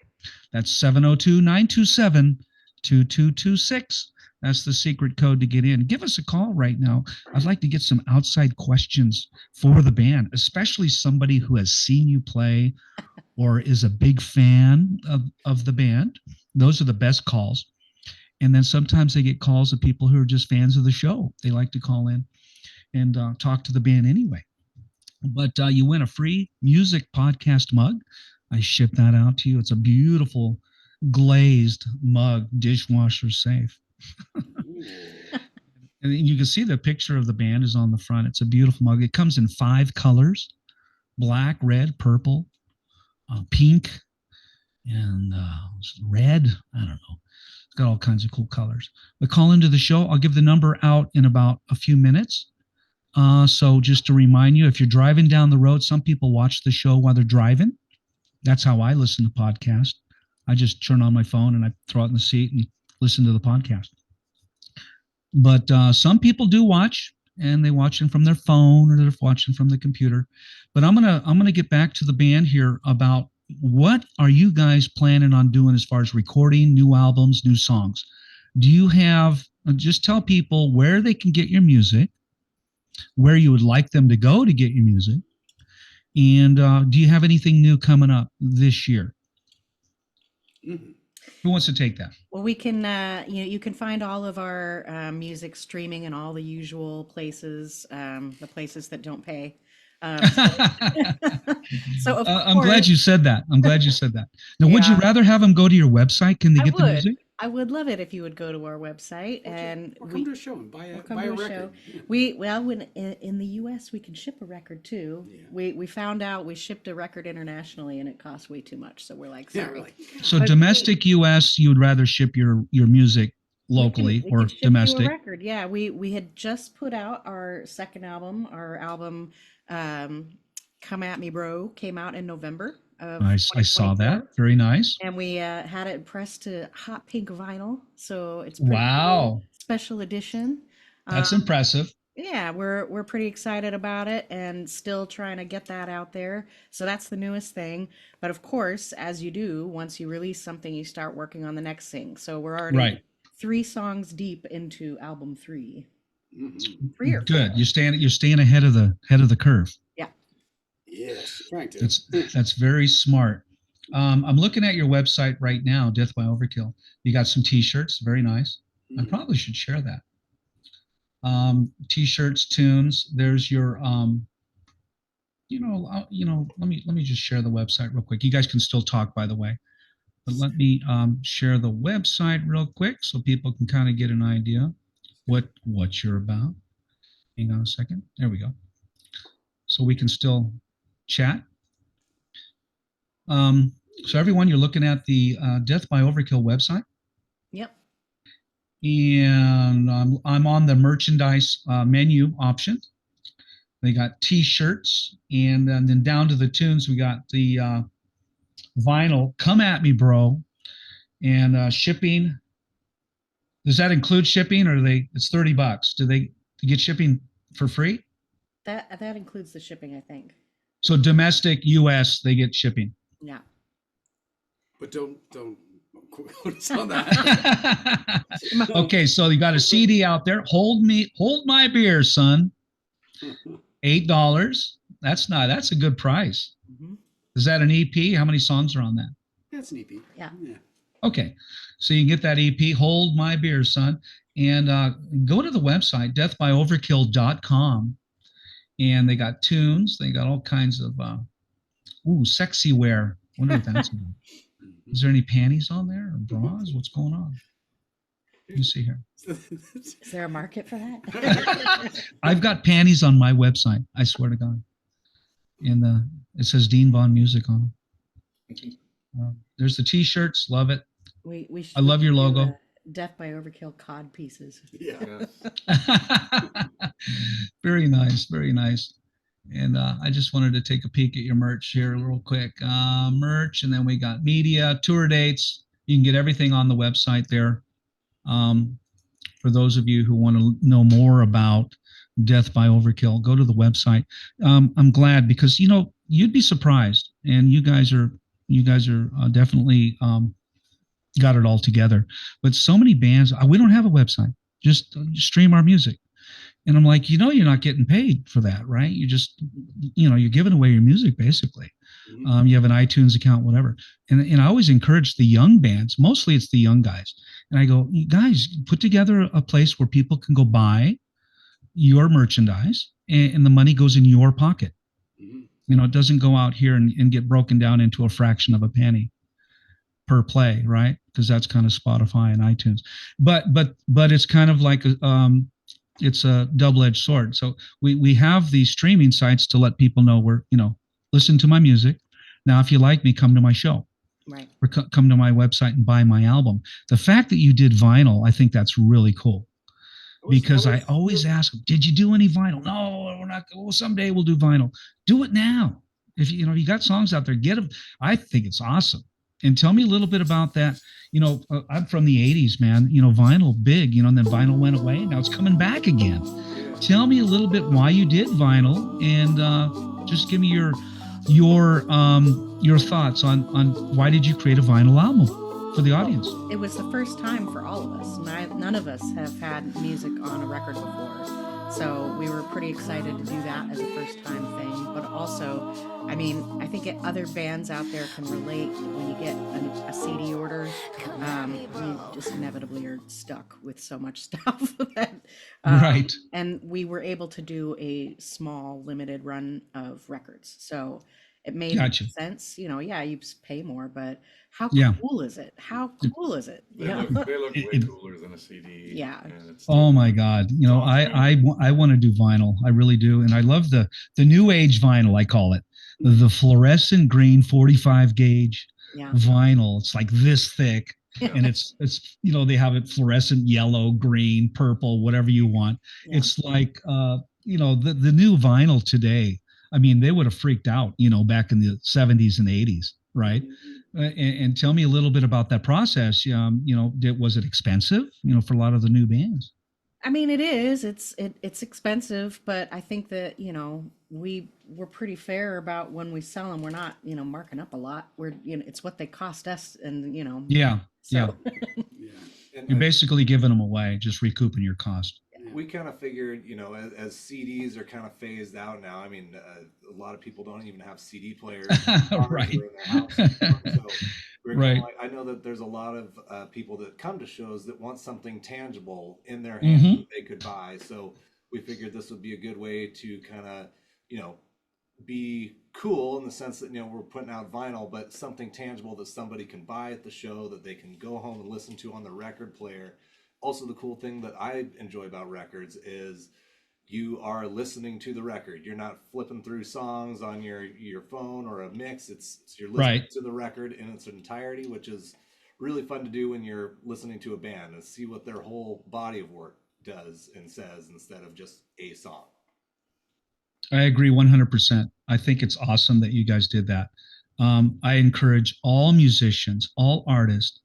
That's 702-927-2226. That's the secret code to get in. Give us a call right now. I'd like to get some outside questions for the band, especially somebody who has seen you play or is a big fan of the band. Those are the best calls. And then sometimes they get calls of people who are just fans of the show. They like to call in and talk to the band anyway. But you win a free music podcast mug. I ship that out to you. It's a beautiful glazed mug, dishwasher safe. And you can see the picture of the band is on the front. It's a beautiful mug. It comes in 5 colors: black, red, purple, pink, and red. I don't know. It's got all kinds of cool colors. But call into the show. I'll give the number out in about a few minutes. So just to remind you, if you're driving down the road, some people watch the show while they're driving. That's how I listen to podcasts. I just turn on my phone and I throw it in the seat and listen to the podcast. But some people do watch, and they watch them from their phone or they're watching from the computer. But I'm gonna get back to the band here about what are you guys planning on doing as far as recording new albums, new songs? Do you have, just tell people where they can get your music, where you would like them to go to get your music, and do you have anything new coming up this year? Mm-hmm. Who wants to take that? Well, we can, you can find all of our music streaming in all the usual places, the places that don't pay. So of I'm course, glad you said that. Now, would you Yeah. rather have them go to your website? Can they I get the would. music? I would love it if you would go to our website and Or come to a show and buy a come to a record. show. Yeah. When in the U.S. we can ship a record too. Yeah. We found out we shipped a record internationally and it costs way too much. So we're like, Yeah, sorry. really. So But domestic U.S., you would rather ship your music locally we or can ship you a domestic? record. Yeah, we had just put out our second album. Our album, "Come at Me, Bro," came out in November of I saw 2024. that. Very nice. And we had it pressed to hot pink vinyl, so it's pretty cool. Wow, Special edition. that's Um, impressive. yeah, we're pretty excited about it and still trying to get that out there. So that's the newest thing. But of course, as you do, once you release something, you start working on the next thing. So we're already Right. 3 songs deep into album 3. Mm-hmm. 3 or 4. Good. You're staying ahead of the curve. Yeah. Yes, trying to. That's very smart. I'm looking at your website right now, Death by Overkill. You got some T-shirts, very nice. I Mhm. probably should share that. T-shirts, tunes. There's your, let me just share the website real quick. You guys can still talk, by the way, but let me share the website real quick so people can kind of get an idea what you're about. Hang on a second. There we go. So we can still chat. So everyone, you're looking at the Death by Overkill website, Yep. and I'm on the merchandise menu option. They got T-shirts, and then down to the tunes, we got the vinyl. Come at me, bro, and shipping. Does that include shipping, or it's $30? Do they get shipping for free? That includes the shipping, I think. So domestic U.S. they get shipping. Yeah. But don't quote us on that. Okay, so you got a CD out there. Hold my beer, son. $8. That's a good price. Mhm. Is that an EP? How many songs are on that? That's an EP. Yeah. Okay, so you can get that EP, Hold My Beer, Son, and go to the website, deathbyoverkill.com, and they got tunes. They got all kinds of, sexy wear. Wonder what that's about. Is there any panties on there or bras? What's going on? Let me see here. Is there a market for that? I've got panties on my website, I swear to God. And it says Dean Vaughn Music on them. There's the T-shirts, love it. We I love your do, logo. Death by Overkill cod pieces. Yeah. Very nice, very nice. And I just wanted to take a peek at your merch here real quick. Merch, and then we got media, tour dates. You can get everything on the website there. for those of you who want to know more about Death by Overkill, go to the website. I'm glad because you'd be surprised, and you guys are definitely got it all together. But so many bands, we don't have a website. Just stream our music. And I'm like, you're not getting paid for that, right? You just, you're giving away your music basically. You have an iTunes account, whatever. And I always encourage the young bands. Mostly it's the young guys. And I go, you guys, put together a place where people can go buy your merchandise and the money goes in your pocket. It doesn't go out here and get broken down into a fraction of a penny per play, right? Because that's kind of Spotify and iTunes. But it's kind of like it's a double-edged sword. So we have these streaming sites to let people know listen to my music. Now, if you like me, come to my show. Right. Or come to my website and buy my album. The fact that you did vinyl, I think that's really cool. Because I always ask them, did you do any vinyl? No, we're not. Well, someday we'll do vinyl. Do it now. If you got songs out there, get them. I think it's awesome. And tell me a little bit about that. I'm from the 80s, man. Vinyl big, and then vinyl went away. Now it's coming back again. Tell me a little bit why you did vinyl, and just give me your thoughts on why did you create a vinyl album for the audience? It was the first time for all of us. None of us have had music on a record before. So we were pretty excited to do that as a first time thing. But also, I think other bands out there can relate. When you get a CD order, you just inevitably are stuck with so much stuff. Right. And we were able to do a small limited run of records. So it made sense. You pay more, but how cool is it? How cool is it? They look way cooler than a CD. Yeah. Oh my God. I want to do vinyl. I really do. And I love the new age vinyl, I call it. The fluorescent green 45 gauge vinyl. It's like this thick. And it's they have it fluorescent yellow, green, purple, whatever you want. Yeah. It's like the new vinyl today. They would have freaked out, back in the 70s and 80s, right? And tell me a little bit about that process. Was it expensive, for a lot of the new bands? It is. It's expensive, but I think that we're pretty fair about when we sell them. We're not marking up a lot. We're it's what they cost us, and Yeah. So. Yeah. You're basically giving them away, just recouping your cost. We kind of figured, as CDs are kind of phased out now. A lot of people don't even have CD players right. in their house anymore. So we're right. I know that there's a lot of people that come to shows that want something tangible in their hands that they could buy. So we figured this would be a good way to kind of, be cool in the sense that, we're putting out vinyl, but something tangible that somebody can buy at the show that they can go home and listen to on the record player. Also, the cool thing that I enjoy about records is you are listening to the record. You're not flipping through songs on your phone or a mix. You're listening to the record in its entirety, which is really fun to do when you're listening to a band and see what their whole body of work does and says instead of just a song. I agree 100%. I think it's awesome that you guys did that. I encourage all musicians, all artists,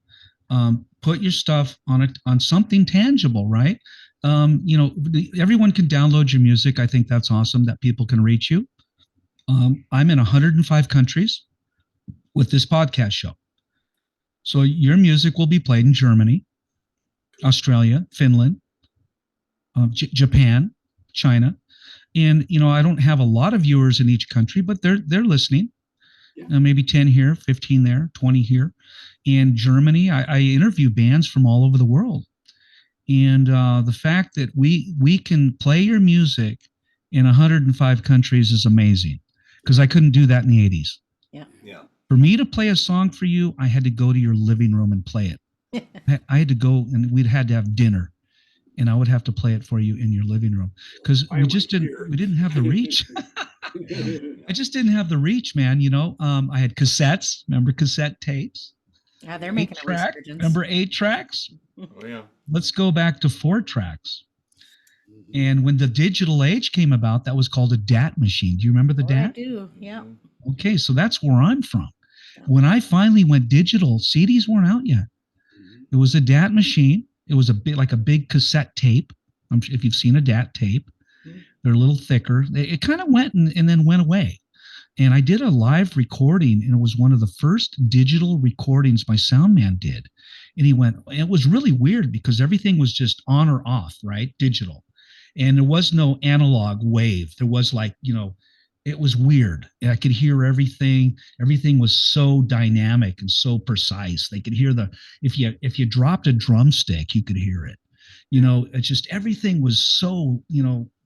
put your stuff on something tangible, right? Everyone can download your music. I think that's awesome that people can reach you. I'm in 105 countries with this podcast show. So your music will be played in Germany, Australia, Finland, Japan, China. And, I don't have a lot of viewers in each country, but they're listening. Yeah. Maybe 10 here, 15 there, 20 here. In Germany, I interview bands from all over the world. And the fact that we can play your music in 105 countries is amazing, because I couldn't do that in the 80s. Yeah. For me to play a song for you, I had to go to your living room and play it. I had to go, and we'd had to have dinner, and I would have to play it for you in your living room, because we didn't have the reach. I just didn't have the reach, man. I had cassettes. Remember cassette tapes? Yeah, they're making a resurgence. Remember 8 tracks? Oh yeah. Let's go back to 4 tracks. And when the digital age came about, that was called a DAT machine. Do you remember the DAT? I do. Yeah. Okay, so that's where I'm from. When I finally went digital, CDs weren't out yet. It was a DAT machine, It was a bit like a big cassette tape. If you've seen a DAT tape, they're a little thicker. It kind of went and then went away. And I did a live recording, and it was one of the first digital recordings my sound man did. And he went, it was really weird because everything was just on or off, right? Digital. And there was no analog wave. There was like, it was weird. And I could hear everything. Everything was so dynamic and so precise. They could hear if you dropped a drumstick, you could hear it. It's just everything was so,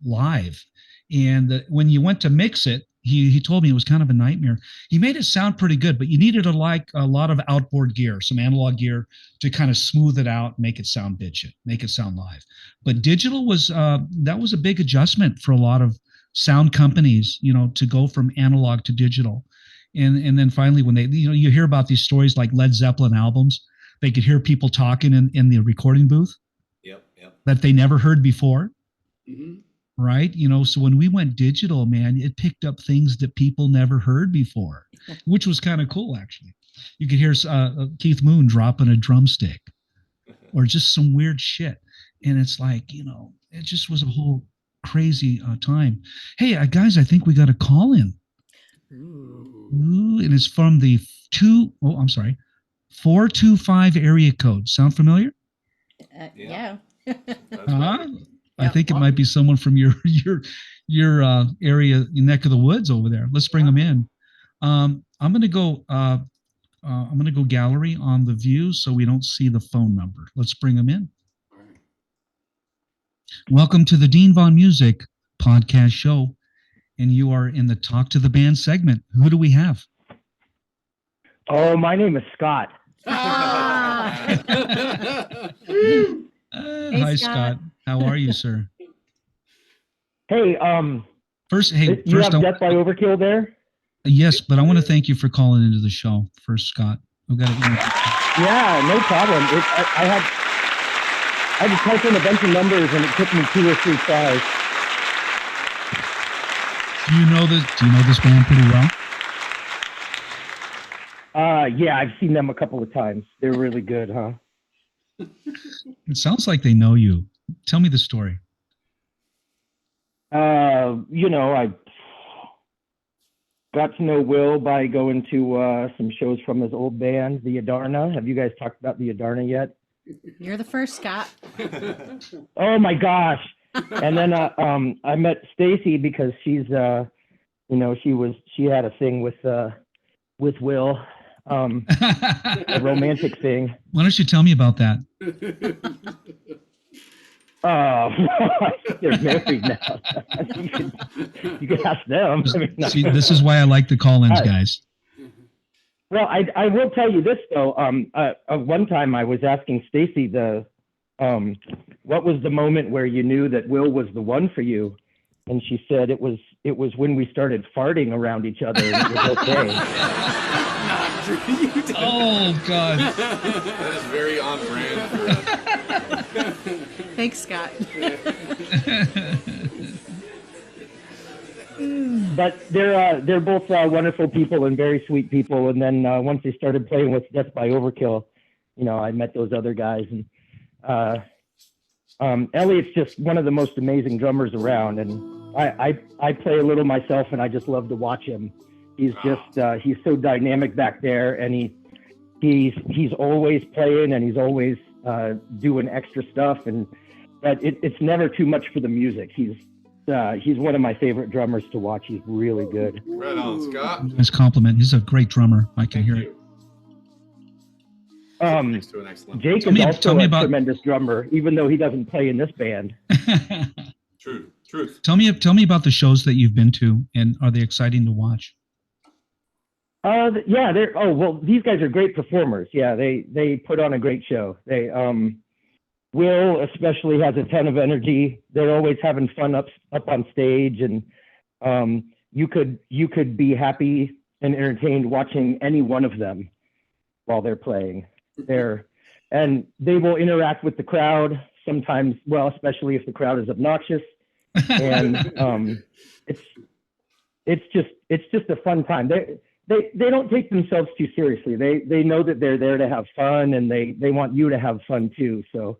live. And when you went to mix it, he told me it was kind of a nightmare. He made it sound pretty good, but you needed a lot of outboard gear, some analog gear to kind of smooth it out, make it sound bitchin', make it sound live. But digital was that was a big adjustment for a lot of sound companies, to go from analog to digital. And then finally, when they, you hear about these stories like Led Zeppelin albums, they could hear people talking in the recording booth. Yep. That they never heard before. Mm-hmm. Right. So when we went digital, man, it picked up things that people never heard before, which was kind of cool, actually. You could hear Keith Moon dropping a drumstick or just some weird shit. And it's like, it just was a whole crazy time. Hey, guys, I think we got a call in. Ooh, and it's from the 425 area code. Sound familiar? Yeah. I think it might be someone from your area, your neck of the woods over there. Let's bring them in. I'm gonna go gallery on the view so we don't see the phone number. Let's bring them in. All right. Welcome to the Dean Von Music podcast show, and you are in the Talk to the Band segment. Who do we have? Oh, my name is Scott. Hey, Hi, Scott. Scott. How are you, sir? Hey, First, you have Death by Overkill there? Yes, but I want to thank you for calling into the show first, Scott. We've got Yeah, no problem. I had to type in a bunch of numbers, and it took me 2 or 3 tries. Do you know this band pretty well? Yeah, I've seen them a couple of times. They're really good, huh? It sounds like they know you. Tell me the story. I got to know Will by going to some shows from his old band, the Adarna. Have you guys talked about the Adarna yet? You're the first, Scott. Oh my gosh! And then I met Stacy because she's she had a thing with Will, a romantic thing. Why don't you tell me about that? I think they're married now. you can ask them. See, this is why I like the call-ins, guys. Well, I will tell you this though. One time I was asking Stacy what was the moment where you knew that Will was the one for you, and she said it was when we started farting around each other, and it was okay. Oh God! That is very on brand for us. Thanks, Scott. But they're both wonderful people and very sweet people. And then once they started playing with Death by Overkill, I met those other guys. And Elliot's just one of the most amazing drummers around. And I play a little myself, and I just love to watch him. He's just he's so dynamic back there, and he's always playing, and he's always doing extra stuff. But it's never too much for the music. He's one of my favorite drummers to watch. He's really good. Right on, Scott. Nice compliment. He's a great drummer. I can hear it. Next to an excellent. Jake is also a tremendous drummer, even though he doesn't play in this band. Truth. Tell me about the shows that you've been to, and are they exciting to watch? Yeah, these guys are great performers. Yeah, they put on a great show. They Will especially has a ton of energy. They're always having fun up on stage, and you could be happy and entertained watching any one of them while they're playing. And they will interact with the crowd sometimes, well, especially if the crowd is obnoxious. And it's just a fun time. they don't take themselves too seriously. They know that they're there to have fun, and they want you to have fun too. So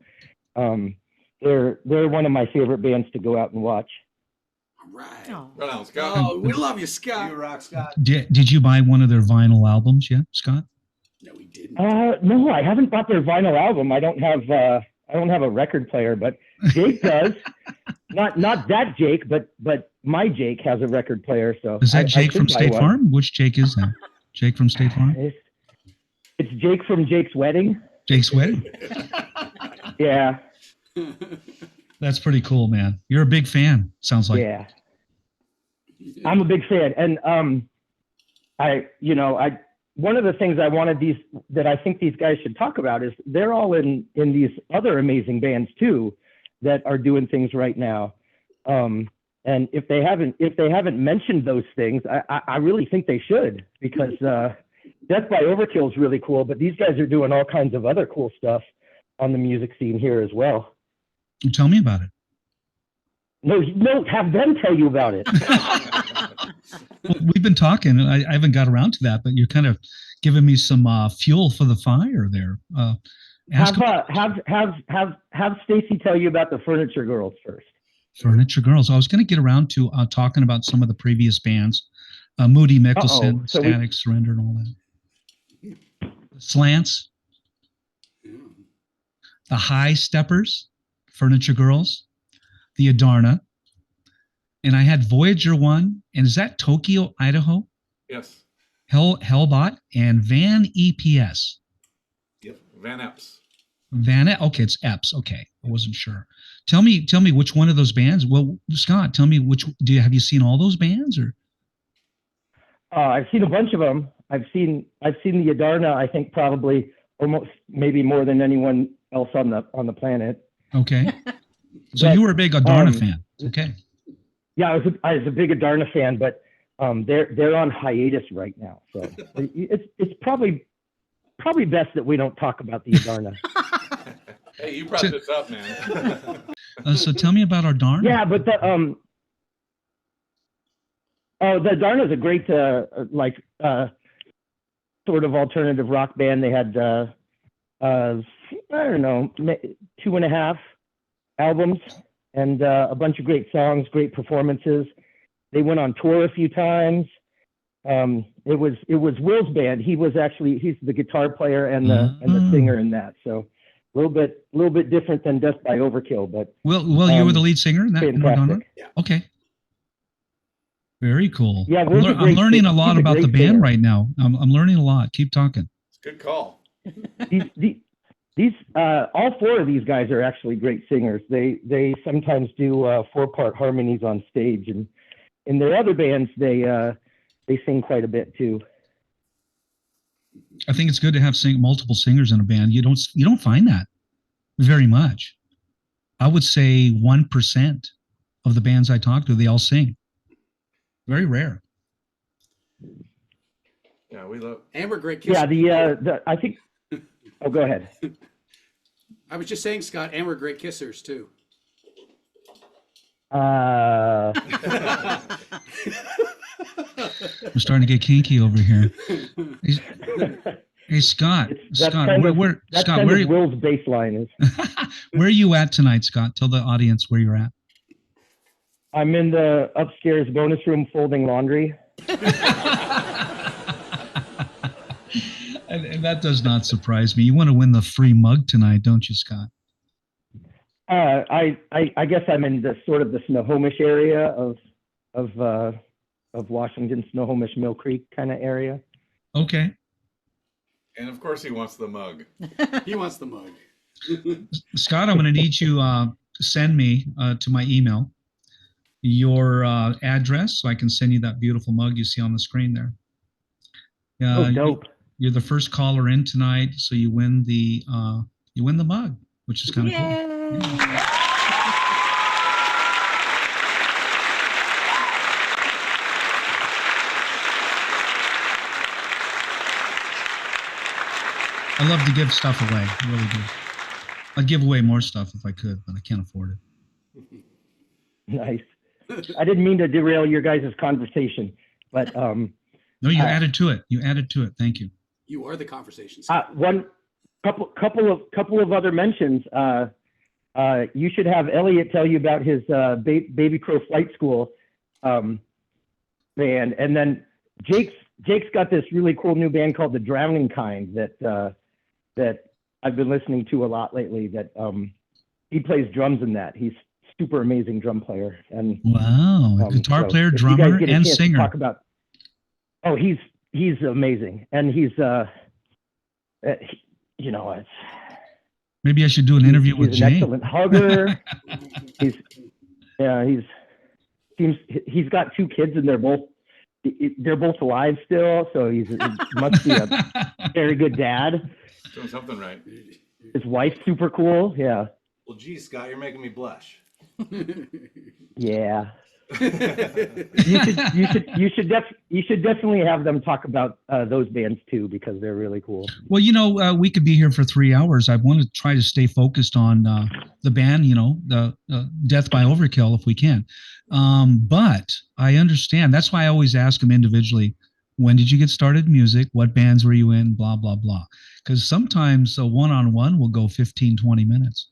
they're one of my favorite bands to go out and watch. All right. Oh. Right on, Scott. Oh, we love you, Scott. You rock, Scott. Did you buy one of their vinyl albums yet, Scott? No, we didn't. No, I haven't bought their vinyl album. I don't have a record player, but Jake does. Not that Jake, but my Jake has a record player. So Is that Jake should from buy State one. Farm? Which Jake is that? Jake from State Farm? It's Jake from Jake's wedding. Jake's wedding? Yeah, That's pretty cool, man. You're a big fan, sounds like. yeah. I'm a big fan, and one of the things I wanted that I think these guys should talk about is they're all in these other amazing bands too that are doing things right now. And if they haven't mentioned those things, I really think they should, because Death by Overkill is really cool, but these guys are doing all kinds of other cool stuff on the music scene here as well. Tell me about it. No, have them tell you about it. Well, we've been talking, and I haven't got around to that, but you're kind of giving me some fuel for the fire there. Have Stacy tell you about the Furniture Girls first. Furniture Girls. I was going to get around to talking about some of the previous bands. Moody, Mickelson, So Static, Surrender, and all that. Slants. The Highsteppers, Furniture Girls, the Adarna, and I had Voyager One, and is that Tokyo, Idaho? Yes. Hellbot and Van EPS. Yep. Van Epps. Okay, it's Epps. Okay, I wasn't sure. Tell me which one of those bands. Well, Scott, tell me have you seen all those bands or? I've seen a bunch of them. I've seen the Adarna. I think probably almost maybe more than anyone else on the planet. Okay. So you were a big Adarna fan. Okay. Yeah, I was a big Adarna fan, but they're on hiatus right now. So it's probably best that we don't talk about the Adarna. Hey, you brought this up, man. So tell me about Adarna. Yeah, but the Adarna is a great sort of alternative rock band. They had I don't know, 2.5 albums and a bunch of great songs, great performances. They went on tour a few times. It was Will's band. He's the guitar player and the singer in that. So a little bit different than Death by Overkill, but Will, you were the lead singer in that? fantastic. Yeah. Okay. Very cool. Yeah, I'm learning a lot about the band singer. right now. I'm learning a lot. Keep talking. It's a good call. These all four of these guys are actually great singers. They sometimes do 4-part harmonies on stage, and in their other bands they sing quite a bit too. I think it's good to have multiple singers in a band. You don't find that very much. I would say 1% of the bands I talk to, they all sing. Very rare. Yeah, we love. And we're great kissers. Yeah, I think. Oh, go ahead. I was just saying, Scott, and we're great kissers too. We're starting to get kinky over here. Hey, Scott. Scott, where Will's bass line is. Where are you at tonight, Scott? Tell the audience where you're at. I'm in the upstairs bonus room folding laundry. And that does not surprise me. You want to win the free mug tonight, don't you, Scott? I guess I'm in the sort of the Snohomish area of Washington, Snohomish, Mill Creek kind of area. Okay. And of course, he wants the mug. He wants the mug. Scott, I'm going to need you to send me to my email your address so I can send you that beautiful mug you see on the screen there. Oh, dope. You're the first caller in tonight, so you win the mug, which is kind of cool. Yeah. I love to give stuff away. I really do. I'd give away more stuff if I could, but I can't afford it. Nice. I didn't mean to derail your guys' conversation, but No, you added to it. You added to it. Thank you. You are the conversation. One couple of other mentions. You should have Elliot tell you about his Baby Crow Flight School band, and then Jake's got this really cool new band called The Drowning Kind that I've been listening to a lot lately. That he plays drums in that. He's super amazing drum player. And wow, guitar so player, if you guys drummer, get a and chance to singer. talk about, he's amazing, and he's you know, it's Maybe I should do an interview with he's an Jay. excellent hugger. He's got 2 kids, and they're both alive still, so he must be a very good dad. Doing something right. His wife's super cool. Yeah. Well, geez, Scott, you're making me blush. Yeah. You should definitely have them talk about those bands too, because they're really cool. Well, you know, we could be here for 3 hours. I want to try to stay focused on the band, you know, the Death by Overkill if we can. But I understand. That's why I always ask them individually, when did you get started in music? What bands were you in? Blah, blah, blah. Because sometimes a one-on-one will go 15, 20 minutes.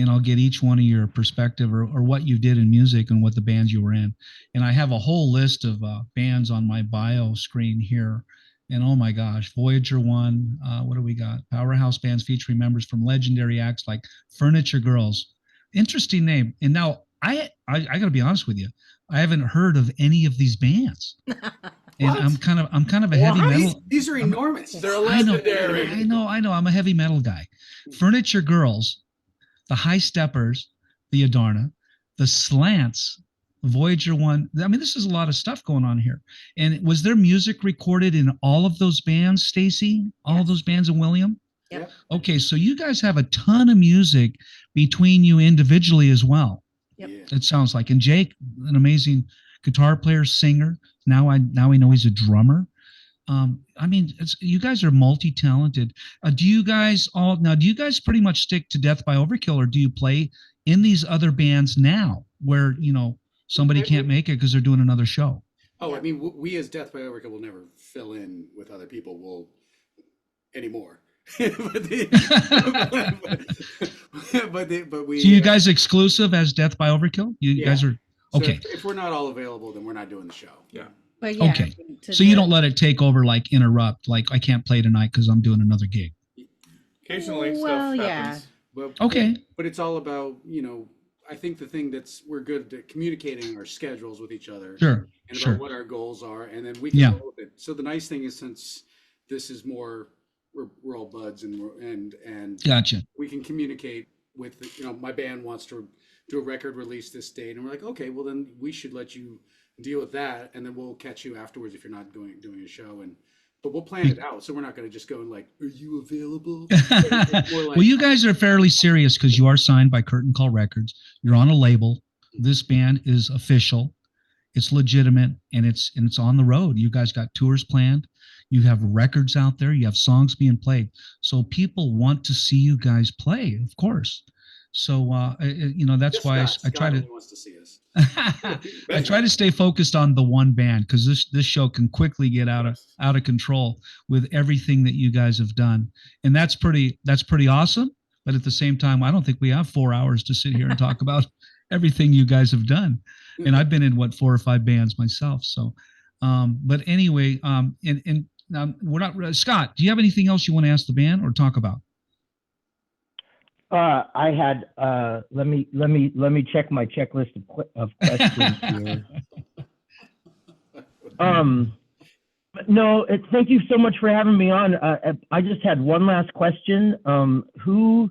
And I'll get each one of your perspective or what you did in music and what the bands you were in. And I have a whole list of bands on my bio screen here. And oh my gosh, Voyager One, what do we got? Powerhouse bands featuring members from legendary acts like Furniture Girls. Interesting name. And now I got to be honest with you, I haven't heard of any of these bands. And I'm kind of a heavy metal. These are enormous. They're legendary. I know. I'm a heavy metal guy. Furniture Girls, the Highsteppers, the Adarna, the Slants, Voyager One. I mean, this is a lot of stuff going on here. And was there music recorded in all of those bands, Stacy? All of those bands and William? Yep. Okay, so you guys have a ton of music between you individually as well. Yep. Yeah. It sounds like. And Jake, an amazing guitar player, singer. Now I know he's a drummer. I mean, you guys are multi-talented. Do you guys pretty much stick to Death by Overkill, or do you play in these other bands now where, you know, somebody can't make it because they're doing another show? Oh, I mean, we as Death by Overkill will never fill in with other people anymore. but we. So you guys exclusive as Death by Overkill? You guys are okay. So if we're not all available, then we're not doing the show. Yeah. But yeah, Okay. So you don't let it take over, like interrupt, like I can't play tonight because I'm doing another gig. Occasionally Well, stuff yeah. happens. Okay. But it's all about, you know, I think the thing we're good at communicating our schedules with each other. Sure. And Sure. about what our goals are, and then we can Yeah. go with it. So the nice thing is, since this is more, we're all buds, and Gotcha. we can communicate with, you know, my band wants to do a record release this date, and we're like, okay, well then we should let you deal with that, and then we'll catch you afterwards if you're not doing a show, but we'll plan it out. So we're not going to just go and like, are you available? It's more like, Well, you guys are fairly serious because you are signed by Curtain Call Records. You're on a label. This band is official. It's legitimate, and it's on the road. You guys got tours planned. You have records out there. You have songs being played. So people want to see you guys play, of course. So, you know, that's why I try to. Really wants to see us. I try to stay focused on the one band because this show can quickly get out of control with everything that you guys have done, and that's pretty awesome. But at the same time, I don't think we have 4 hours to sit here and talk about everything you guys have done. And I've been in 4 or 5 bands myself. So, but anyway, and we're not. Scott, do you have anything else you want to ask the band or talk about? I had let me check my checklist of questions here. No, thank you so much for having me on. I just had one last question. Who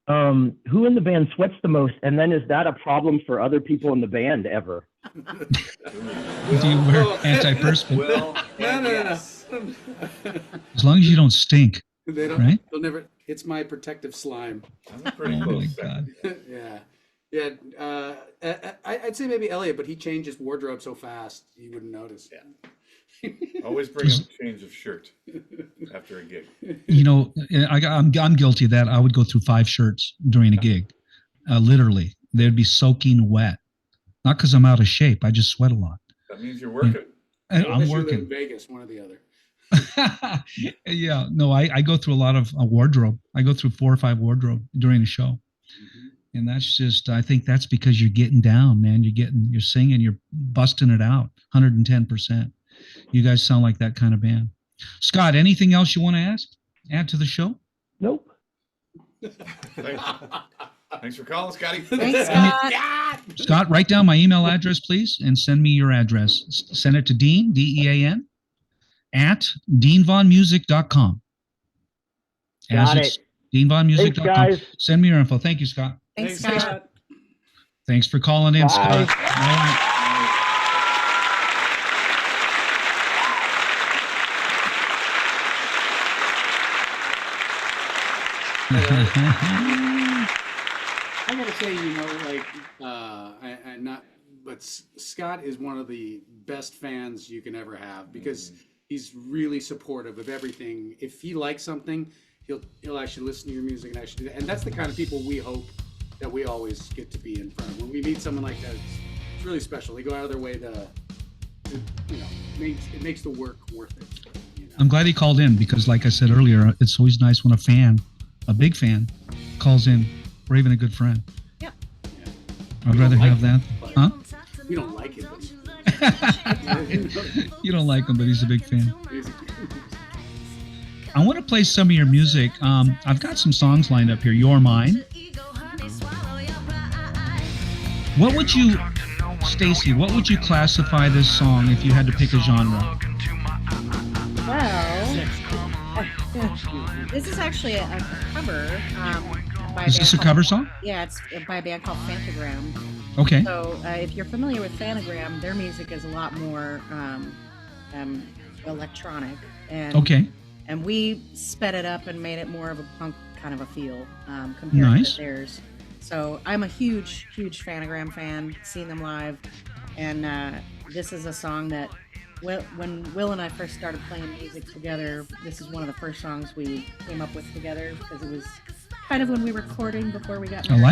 in the band sweats the most, and then is that a problem for other people in the band ever? Do you wear antiperspirant? Well, No. As long as you don't stink, They don't. right? They'll never. It's my protective slime. I'm pretty Oh my close. God. Yeah. I'd say maybe Elliot, but he changed his wardrobe so fast you wouldn't notice. Yeah. Always bring up a change of shirt after a gig. You know, I'm guilty of that. I would go through 5 shirts during a gig. Literally, they'd be soaking wet. Not because I'm out of shape. I just sweat a lot. That means you're working. I'm Unless you live working. in Vegas, one or the other. Yeah, no, I go through a lot of wardrobe. I go through 4 or 5 wardrobe during a show. And that's just, I think that's because you're getting down, man. You're singing, you're busting it out 110%. You guys sound like that kind of band. Scott, anything else you want to add to the show? Nope. Thanks for calling, Scotty. Thanks, Scott. Scott, write down my email address, please, and send me your address. Send it to Dean, D-E-A-N, at deanvonmusic.com. Got it. deanvonmusic.com. Thanks, guys. Send me your info. Thank you, Scott. Thanks, Scott. Thanks for calling in, Bye. Scott. All right. I gotta say, but Scott is one of the best fans you can ever have because he's really supportive of everything. If he likes something, he'll actually listen to your music and actually do that. And that's the kind of people we hope that we always get to be in front of. When we meet someone like that, it's really special. They go out of their way to it makes the work worth it. I'm glad he called in because, like I said earlier, it's always nice when a big fan, calls in, or even a good friend. Yep. I'd rather have that. Huh? We don't like it. You don't like him, but he's a big fan. I want to play some of your music. I've got some songs lined up here. You're Mine. What would you, Stacy, what would you classify this song if you had to pick a genre? Well, this is actually a cover by Is this a cover song? Yeah, it's by a band called Phantogram. Okay. So if you're familiar with Phantogram, their music is a lot more electronic. And, Okay. And we sped it up and made it more of a punk kind of a feel compared to theirs. So I'm a huge Phantogram fan, seen them live. And this is a song that when Will and I first started playing music together, this is one of the first songs we came up with together because it was kind of when we were recording before we got married. I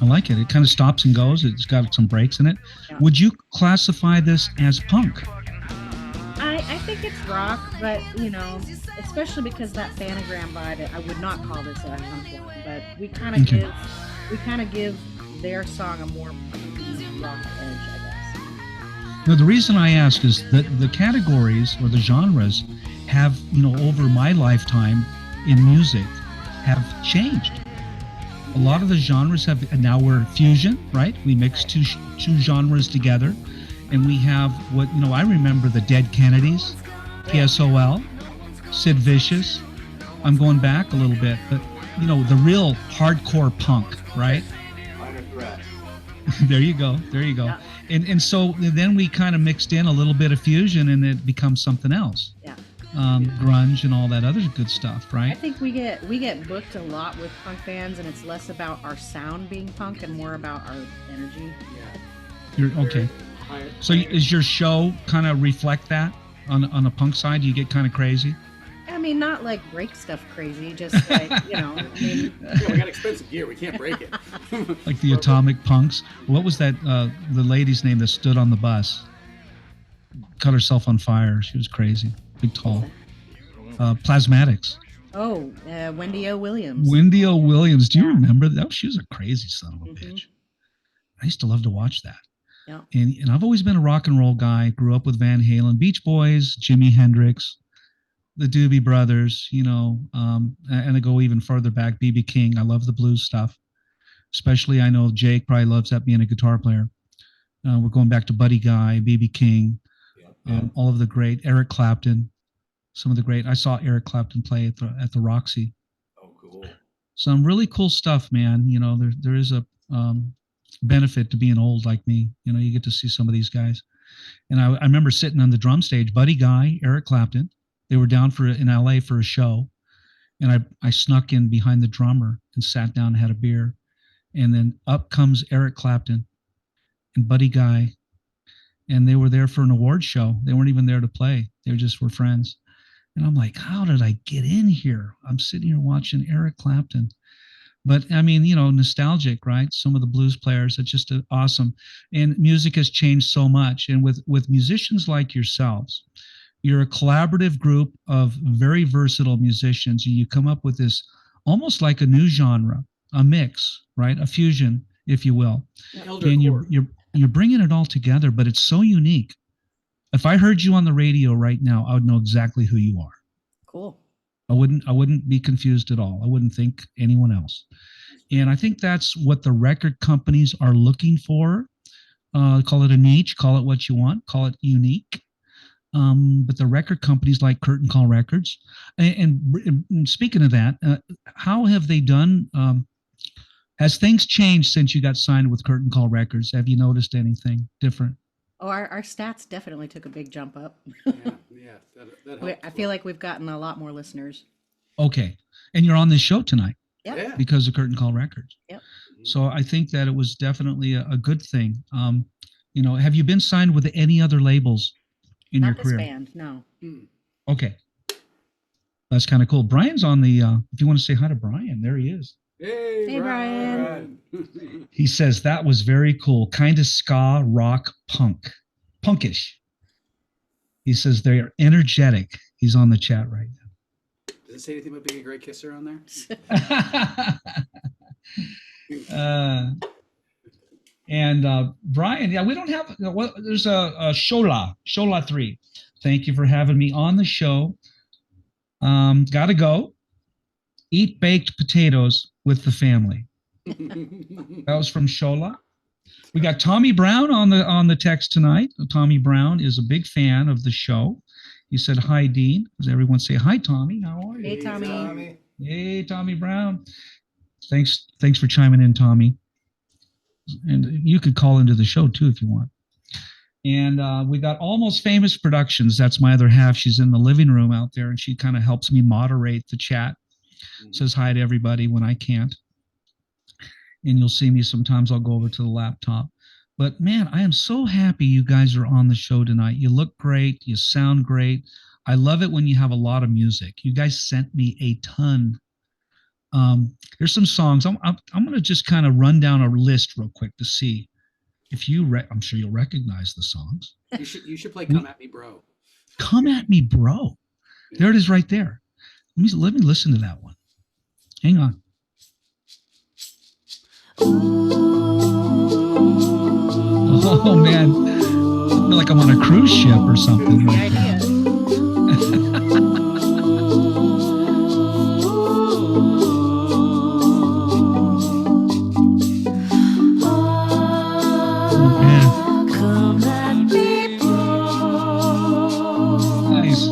like it. It kind of stops and goes. It's got some breaks in it. Yeah. Would you classify this as punk? I think it's rock, but especially because that Phantogram vibe, I would not call this a punk one, but we kind of give their song a more punky rock edge, I guess. No, the reason I ask is that the categories or the genres have, over my lifetime in music have changed. A lot of the genres have, and now we're fusion, right? We mix two genres together, and we have what, I remember the Dead Kennedys, PSOL, Sid Vicious. I'm going back a little bit, but, the real hardcore punk, right? Minor Threat. There you go. Yeah. And so then we kind of mixed in a little bit of fusion and it becomes something else. Yeah. Grunge and all that other good stuff, right? I think we get booked a lot with punk bands, and it's less about our sound being punk and more about our energy. You're okay. So is your show kind of reflect that on the punk side? Do you get kind of crazy? I mean, not like break stuff crazy, just like, Yeah, we got expensive gear. We can't break it. Like the Atomic Punks. What was that, the lady's name that stood on the bus? Cut herself on fire. She was crazy. Big, tall. Plasmatics. Oh, Wendy O. Williams. Wendy O. Williams. Do you remember that? She was a crazy son of a bitch. I used to love to watch that. Yeah. And I've always been a rock and roll guy. Grew up with Van Halen, Beach Boys, Jimi Hendrix, the Doobie Brothers, and I go even further back, B.B. King. I love the blues stuff. Especially, I know Jake probably loves that being a guitar player. We're going back to Buddy Guy, B.B. King, all of the great, Eric Clapton, some of the great. I saw Eric Clapton play at the Roxy. Oh, cool. Some really cool stuff, man. There is a benefit to being old like me. You get to see some of these guys. And I remember sitting on the drum stage, Buddy Guy, Eric Clapton. They were down in LA for a show. And I snuck in behind the drummer and sat down and had a beer. And then up comes Eric Clapton and Buddy Guy. And they were there for an award show. They weren't even there to play. They just were friends. And I'm like, how did I get in here? I'm sitting here watching Eric Clapton. But I mean, nostalgic, right? Some of the blues players, it's just awesome. And music has changed so much. And with musicians like yourselves, You're a collaborative group of very versatile musicians. You come up with this almost like a new genre, a mix, right? A fusion, if you will. And you're bringing it all together, but it's so unique. If I heard you on the radio right now, I would know exactly who you are. Cool. I wouldn't be confused at all. I wouldn't think anyone else. And I think that's what the record companies are looking for. Call it a niche, call it what you want, call it unique. But the record companies like Curtain Call Records. And speaking of that, how have they done? Has things changed since you got signed with Curtain Call Records? Have you noticed anything different? Oh, our stats definitely took a big jump up. That helped. I feel like we've gotten a lot more listeners. Okay. And you're on this show tonight. Yep. Yeah. Because of Curtain Call Records. Yep. So I think that it was definitely a good thing. Have you been signed with any other labels in your Not this career? band, no. Okay. That's kind of cool. Brian's on the, if you want to say hi to Brian, there he is. Hey, Brian. He says, that was very cool. Kind of ska, rock, punkish. He says they are energetic. He's on the chat right now. Does it say anything about being a great kisser on there? Brian, yeah, we don't have, there's a Shola 3. Thank you for having me on the show. Gotta go. Eat baked potatoes with the family. That was from Shola. We got Tommy Brown on the text tonight. Tommy Brown is a big fan of the show. He said, hi, Dean. Does everyone say, hi, Tommy? How are you? Hey, Tommy. Hey, Tommy Brown. Thanks for chiming in, Tommy. And you could call into the show, too, if you want. And we got Almost Famous Productions. That's my other half. She's in the living room out there, and she kind of helps me moderate the chat. Says hi to everybody when I can't. And you'll see me sometimes. I'll go over to the laptop. But, man, I am so happy you guys are on the show tonight. You look great. You sound great. I love it when you have a lot of music. You guys sent me a ton. There's some songs. I'm going to just kind of run down a list real quick to see if I'm sure you'll recognize the songs. You should play Come At Me, Bro. Come At Me, Bro. There it is right there. Let me listen to that one. Hang on. Oh, man. I feel like I'm on a cruise ship or something. The Right idea. Come at me, bro. Nice.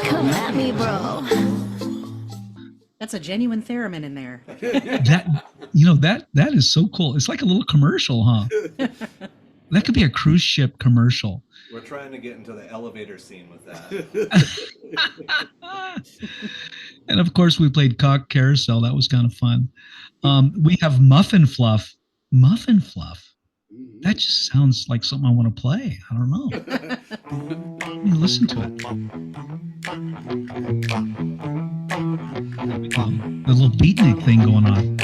Come at me, bro. That's a genuine theremin in there. That is so cool. It's like a little commercial, huh? That could be a cruise ship commercial. We're trying to get into the elevator scene with that. And of course, we played Carousel. That was kind of fun. We have Muff N Fluff. Muff N Fluff. That just sounds like something I want to play. I don't know. Let me listen to it. The little beatnik thing going on.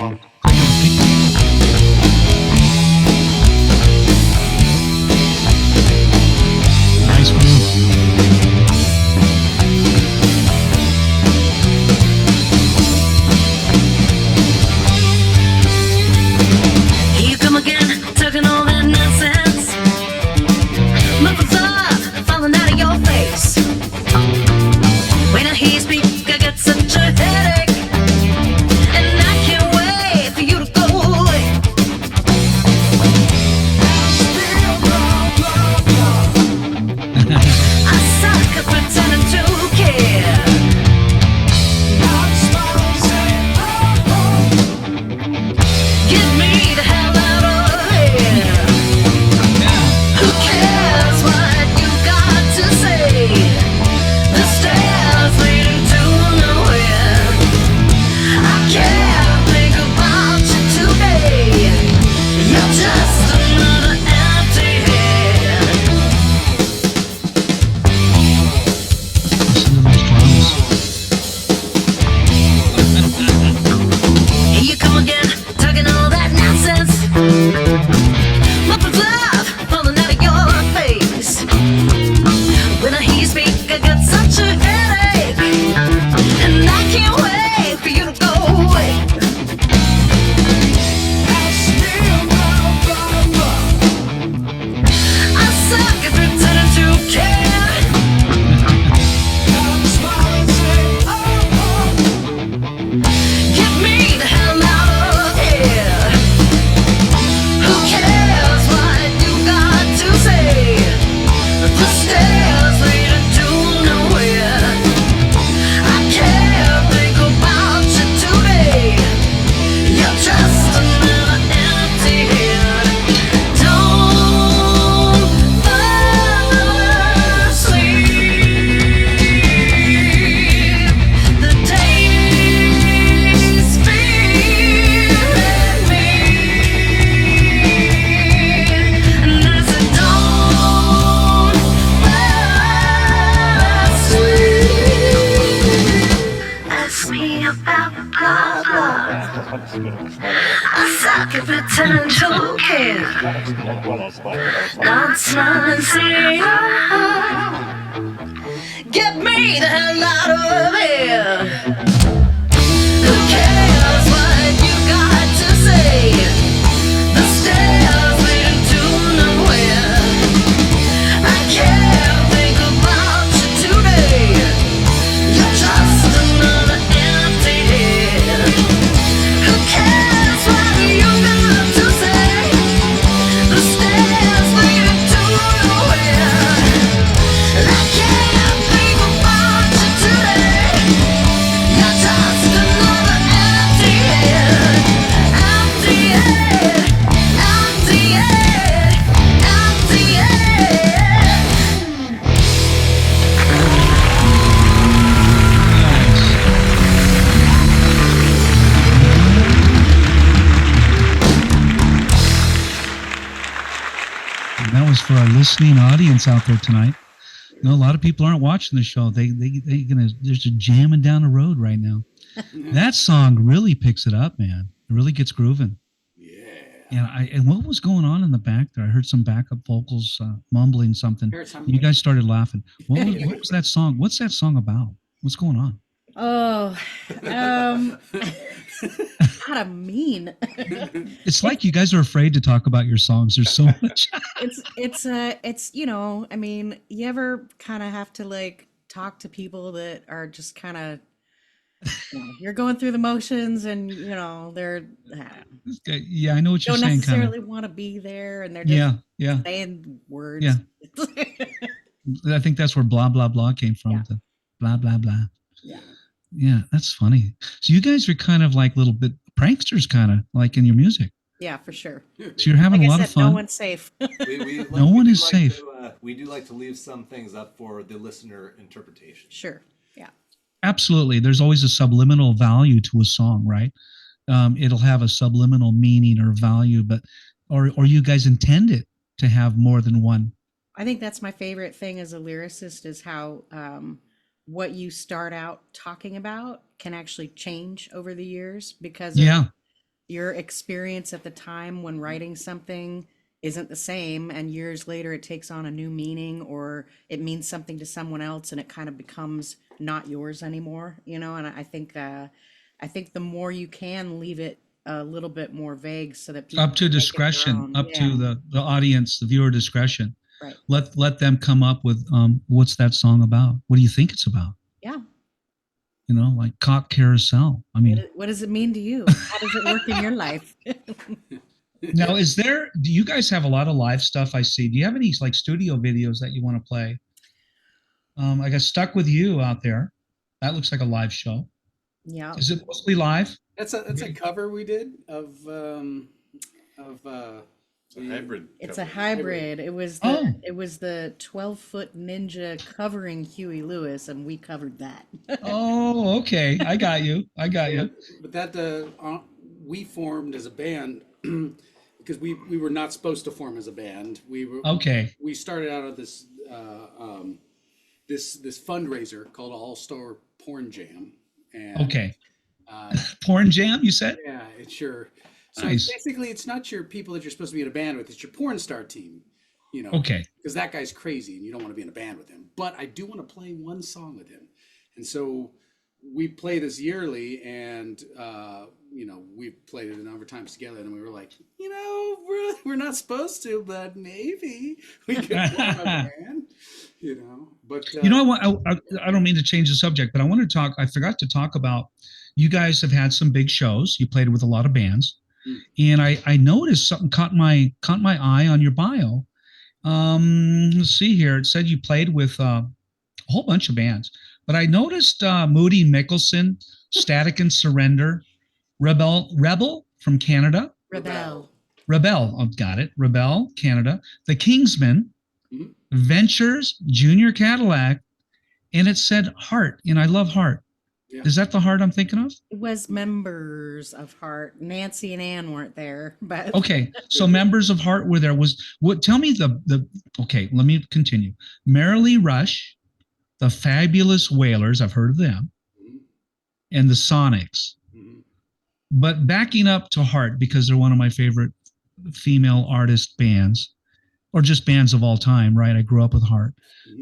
Nice groove. Here you come again, talking all that nonsense. Muffins off, falling out of your face. When I hear you speak, I get such a headache. And I can't wait for you to go I suck at pretending to care. Not smiling, say, get me the hell out of here. Who cares what you got to say? The stairs leading to nowhere. I can't think about you today. You're just another empty head. Who cares what you got to say? The stairs leading to nowhere. I can't think about you today. You're just another empty head. Empty head. Empty head. Empty head. And that was for our listening audience out there tonight. You know, a lot of people aren't they're just jamming down the road right now. That song really picks it up, man. It really gets grooving. Yeah. And what was going on in the back there? I heard some backup vocals mumbling something. You guys started laughing. What was that song? What's that song about? What's going on? Oh, kind of mean. It's like you guys are afraid to talk about your songs. There's so much. It's you know, I mean, you ever kind of have to like talk to people that are just kind of, you're going through the motions, and you know they're Yeah, I know what you're don't saying. necessarily want to be there, and they're just yeah. saying words. Yeah. I think that's where blah blah blah came from. Yeah. The blah blah blah. Yeah. Yeah, that's funny. So you guys are kind of like little bit pranksters, kind of like in your music. Yeah, for sure. So you're having Like a I lot of said, fun. no one's safe. No one is safe. We do like to leave some things up for the listener interpretation. Sure. Yeah. Absolutely. There's always a subliminal value to a song, right? It'll have a subliminal meaning or value, but or you guys intend it to have more than one. I think that's my favorite thing as a lyricist is how what you start out talking about can actually change over the years because of your experience at the time when writing something isn't the same, and years later it takes on a new meaning, or it means something to someone else and it kind of becomes not yours anymore, you know. And I think the more you can leave it a little bit more vague so that people Up to can make it their discretion, own. up to the audience, the viewer discretion. Right. Let them come up with what's that song about? What do you think it's about? Yeah. You know, like cock carousel. I mean, What does it mean to you? How does it work in your life? now do you guys have a lot of live stuff? I see. Do you have any like studio videos that you want to play? I got Stuck With You out there. That looks like a live show. Yeah. Is it mostly live? That's a cover we did of It's a hybrid. It's cover. a hybrid. It was the 12-foot ninja covering Huey Lewis, and we covered that. Oh, okay. I got you. But that we formed as a band because we were not supposed to form as a band. We started out of this this fundraiser called All Star Porn Jam. And, okay. Porn Jam, you said? Yeah, it's sure. So Nice. basically, it's not your people that you're supposed to be in a band with. It's your porn star team, you know. Okay. Because that guy's crazy, and you don't want to be in a band with him. But I do want to play one song with him, and so we play this yearly, and you know, we've played it a number of times together, and we were like, you know, we're not supposed to, but maybe we could form a band, you know. But you know, I don't mean to change the subject, but I want to talk. I forgot to talk about. You guys have had some big shows. You played with a lot of bands. And I noticed something caught my eye on your bio. Let's see here. It said you played with a whole bunch of bands, but I noticed Moody, Mickelson, Static and Surrender, Rebelle from Canada. Rebelle. Oh, got it. Rebelle, Canada. The Kingsmen, Ventures, Junior Cadillac, and it said Heart, and I love Heart. Yeah. Is that the Heart I'm thinking of? It was members of Heart. Nancy and Ann weren't there, but okay. So members of Heart were there. Tell me the okay, let me continue. Merilee Rush, the Fabulous Wailers, I've heard of them, and the Sonics. But backing up to Heart, because they're one of my favorite female artist bands, or just bands of all time, right? I grew up with Heart,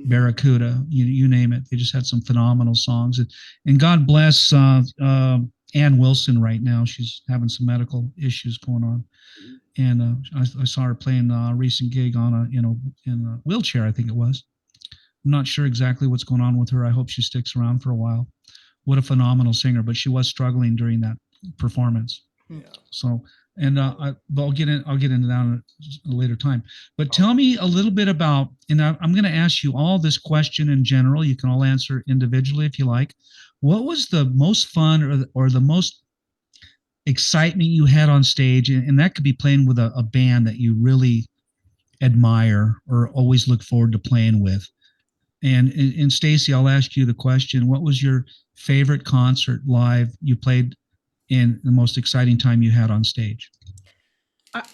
Barracuda, you name it. They just had some phenomenal songs. And God bless Ann Wilson right now. She's having some medical issues going on. And I saw her playing a recent gig on in a wheelchair, I think it was. I'm not sure exactly what's going on with her. I hope she sticks around for a while. What a phenomenal singer, but she was struggling during that performance. Yeah. So, and but I'll get into that at a later time. But tell me a little bit about, and I'm going to ask you all this question in general. You can all answer individually if you like. What was the most fun or the most excitement you had on stage? And that could be playing with a band that you really admire or always look forward to playing with. And Stacy, I'll ask you the question. What was your favorite concert live you played and the most exciting time you had on stage?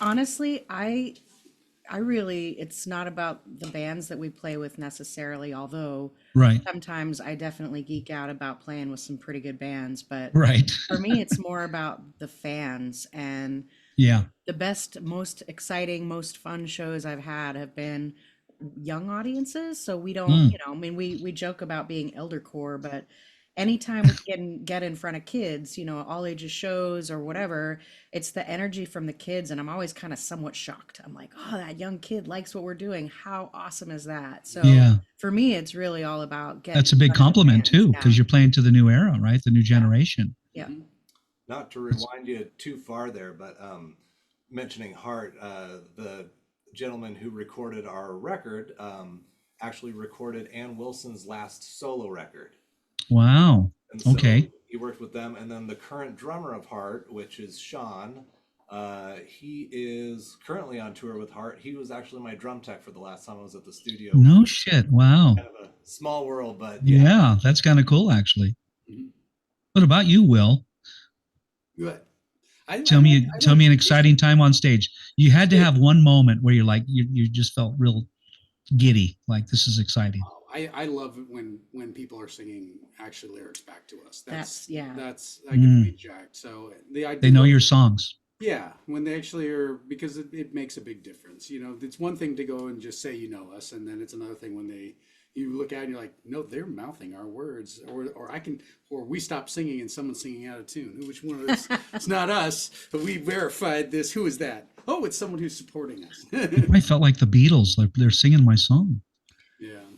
Honestly, I really, it's not about the bands that we play with necessarily, although Right. sometimes I definitely geek out about playing with some pretty good bands, but Right. for me, it's more about the fans. And Yeah. the best, most exciting, most fun shows I've had have been young audiences. So we don't, I mean, we joke about being elder core, but anytime we get in front of kids, all ages shows or whatever, it's the energy from the kids. And I'm always kind of somewhat shocked. I'm like, oh, that young kid likes what we're doing. How awesome is that? So Yeah. for me, it's really all about getting. That's a big compliment too, because you're playing to the new era, right? The new generation. Yeah. Not to rewind you too far there, but mentioning Heart, the gentleman who recorded our record actually recorded Ann Wilson's last solo record. Wow. And so Okay. he worked with them, and then the current drummer of Heart, which is Sean, he is currently on tour with Heart. He was actually my drum tech for the last time I was at the studio. No shit. Wow. Kind of a small world, but Yeah, that's kind of cool, actually. What about you, Will? Good. Tell me an exciting time on stage. You had to have one moment where you're like, you just felt real giddy, like this is exciting. I love it when people are singing actual lyrics back to us. That's that gets me jacked. So they know your songs. Yeah, when they actually are, because it makes a big difference. It's one thing to go and just say you know us, and then it's another thing when you look at it and you're like, no, they're mouthing our words, or we stop singing and someone's singing out of tune. Which one of this? It's not us, but we verified this. Who is that? Oh, it's someone who's supporting us. I felt like the Beatles, like they're singing my song.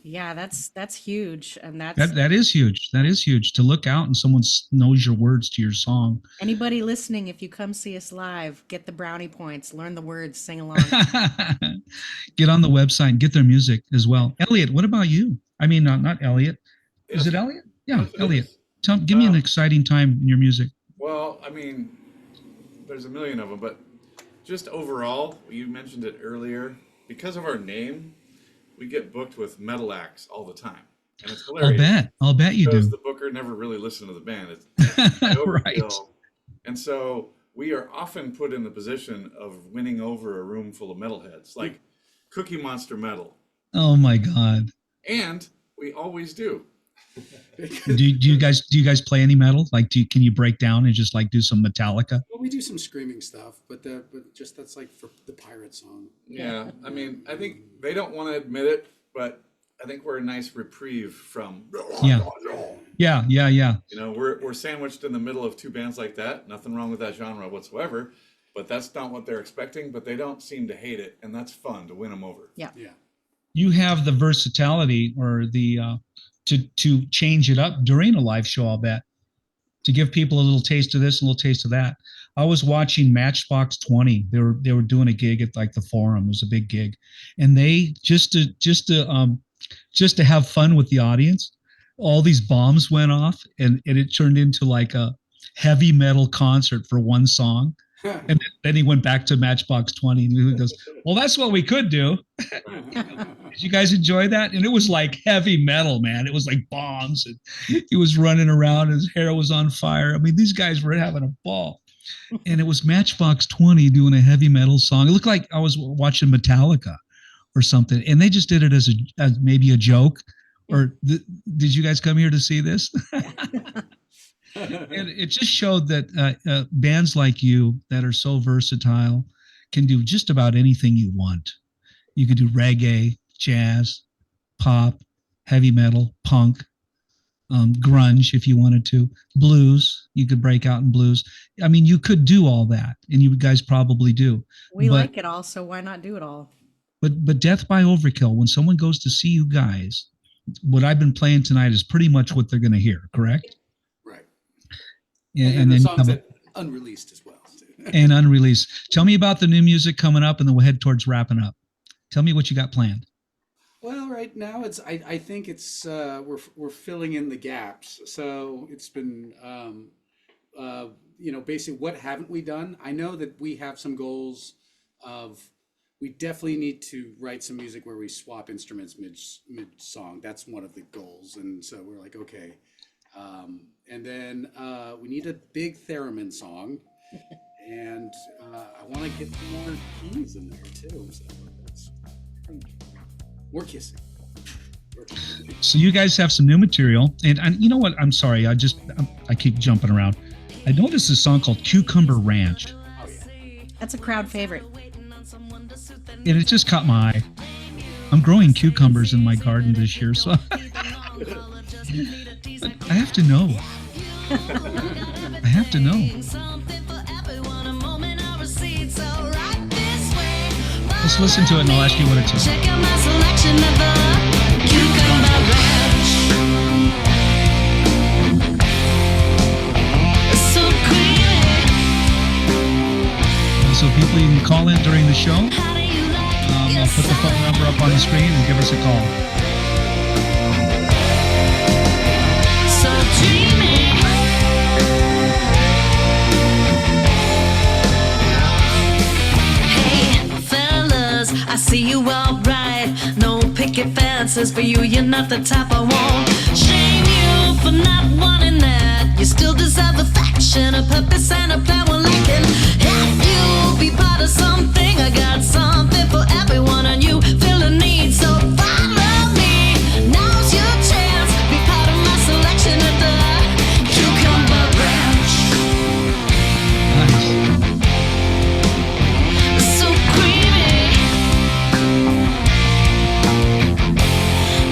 Yeah, that's huge, and that is huge. That is huge to look out and someone knows your words to your song. Anybody listening, if you come see us live, get the brownie points, learn the words, sing along. Get on the website and get their music as well. Elliot, what about you? I mean, not Elliot. Is it Elliot? Yeah, Elliot. Give me an exciting time in your music. Well, I mean, there's a million of them, but just overall, you mentioned it earlier, because of our name, we get booked with metal acts all the time, and it's hilarious. I'll bet you do. Because the booker never really listened to the band. It's By Overkill. Right. And so we are often put in the position of winning over a room full of metalheads, like Cookie Monster metal. Oh my God. And we always do. do you guys play any metal? Like, can you break down and just like do some Metallica? Well, we do some screaming stuff, but that's like for the pirate song. Yeah, I mean, I think they don't want to admit it, but I think we're a nice reprieve from. Yeah. We're sandwiched in the middle of two bands like that. Nothing wrong with that genre whatsoever, but that's not what they're expecting. But they don't seem to hate it, and that's fun to win them over. Yeah. You have the versatility or the to change it up during a live show, I'll bet, to give people a little taste of this, a little taste of that. I was watching Matchbox 20. They were doing a gig at like the Forum. It was a big gig, and they just to have fun with the audience, all these bombs went off, and it turned into like a heavy metal concert for one song. And then he went back to Matchbox 20 and he goes, well, that's what we could do. Did you guys enjoy that? And it was like heavy metal, man. It was like bombs, and he was running around and his hair was on fire. I mean, these guys were having a ball. And it was Matchbox 20 doing a heavy metal song. It looked like I was watching Metallica or something. And they just did it as maybe a joke. Or did you guys come here to see this? And it just showed that bands like you that are so versatile can do just about anything you want. You could do reggae, jazz, pop, heavy metal, punk, grunge if you wanted to, blues. You could break out in blues. I mean, you could do all that, and you guys probably do. We But- like it all, so why not do it all? But Death by Overkill, when someone goes to see you guys, what I've been playing tonight is pretty much what they're going to hear, correct? Right. And the then songs that unreleased as well. and unreleased. Tell me about the new music coming up, and then we'll head towards wrapping up. Tell me what you got planned. Well, right now I think it's we're filling in the gaps. So it's been basically what haven't we done? I know that we have some goals of we definitely need to write some music where we swap instruments mid song. That's one of the goals, and so we're like, okay. And then we need a big theremin song, and I want to get more keys in there too. So that's more kissing. So you guys have some new material, and you know what? I'm sorry, I keep jumping around. I noticed a song called Cucumber Ranch, Oh yeah. That's a crowd favorite. and it just caught my eye. I'm growing cucumbers in my garden this year, so but I have to know. I have to know. Let's listen to it, and I'll ask you what it's. Check out my selection of the cucumber ranch. So creamy. So people, you can call in during the show. How do you like I'll put the phone number up on the screen and give us a call. so dreamy? Hey, fellas, I see you all right. No picket fences for you, you're not the type I want. Shame you for not wanting that. You still deserve affection, a purpose and a plan. Well, I can have you be part of something. I got something for everyone, and you feel a need, so follow me. Now's your chance, be part of my selection at the Cucumber Ranch. Nice. So creamy.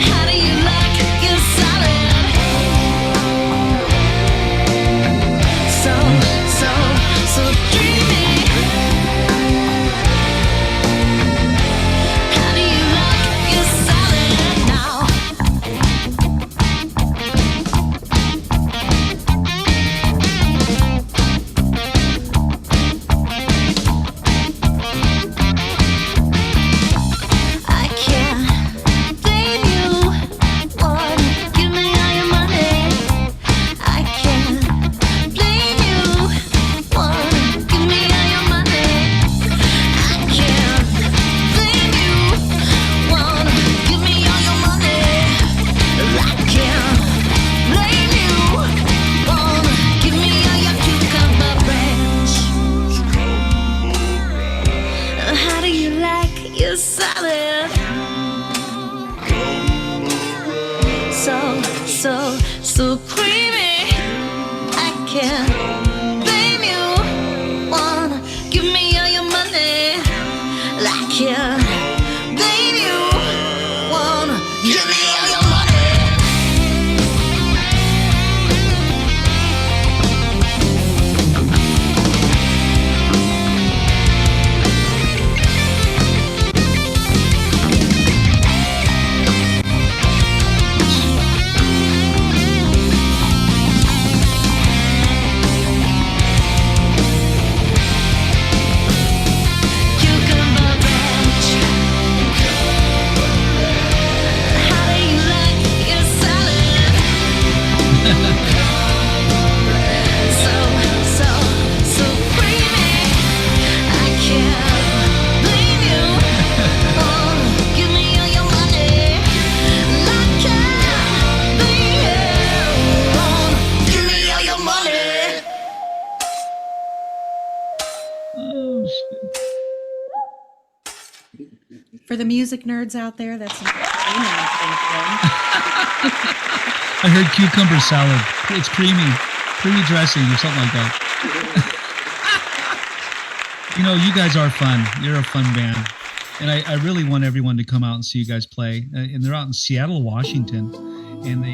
How do you like your salad? So dreamy. How do you like your salad now? I can't blame you. One, give me all your money. I can't blame you. One, give me all your money. I can't blame you. One, give me all your money. I can't blame you. One, give me all your cucumber ranch. How do you like your salad? So creamy. I can't blame you. Wanna give me all your money. I can't blame you. Wanna give me all your money. Cucumber ranch. How do you like your salad? So creamy. I can't blame you. Wanna give me all your money. I can't blame you. Wanna give me all your money. Oh, shit. For the music nerds out there, that's an thing. I heard cucumber salad. It's creamy. Pre-dressing or something like that. You know, you guys are fun. You're a fun band. And I really want everyone to come out and see you guys play. And they're out in Seattle, Washington. And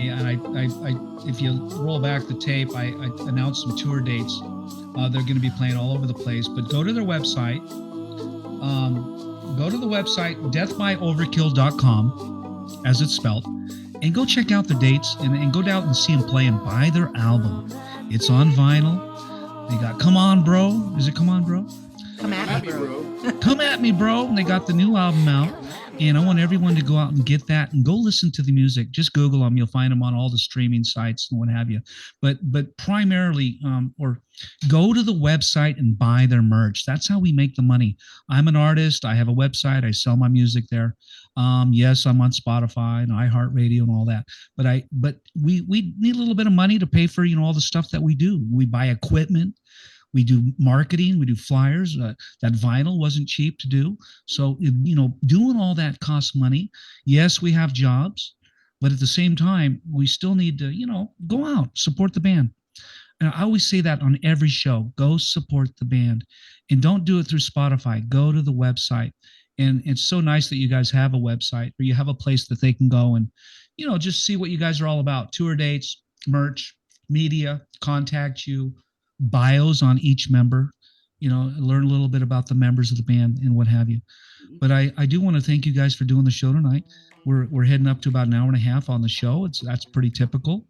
if you roll back the tape, I announced some tour dates. They're going to be playing all over the place. But go to their website. Go to the website, deathbyoverkill.com, as it's spelled. And go check out the dates and go down and see them play and buy their album. It's on vinyl. They got Come On Bro. Is it Come On Bro? Come at me, bro. Come at me, bro. And they got the new album out. And I want everyone to go out and get that and go listen to the music. Just Google them. You'll find them on all the streaming sites and what have you. But primarily, or go to the website and buy their merch. That's how we make the money. I'm an artist. I have a website. I sell my music there. Yes, I'm on Spotify and iHeartRadio and all that. But we need a little bit of money to pay for, all the stuff that we do. We buy equipment. We do marketing, we do flyers. That vinyl wasn't cheap to do. So, doing all that costs money. Yes, we have jobs, but at the same time, we still need to, go out, support the band. And I always say that on every show, go support the band. And don't do it through Spotify. Go to the website. And it's so nice that you guys have a website where you have a place that they can go and, just see what you guys are all about. Tour dates, merch, media, contact you. Bios on each member, learn a little bit about the members of the band and what have you. But I do want to thank you guys for doing the show tonight. We're heading up to about an hour and a half on the show. That's pretty typical.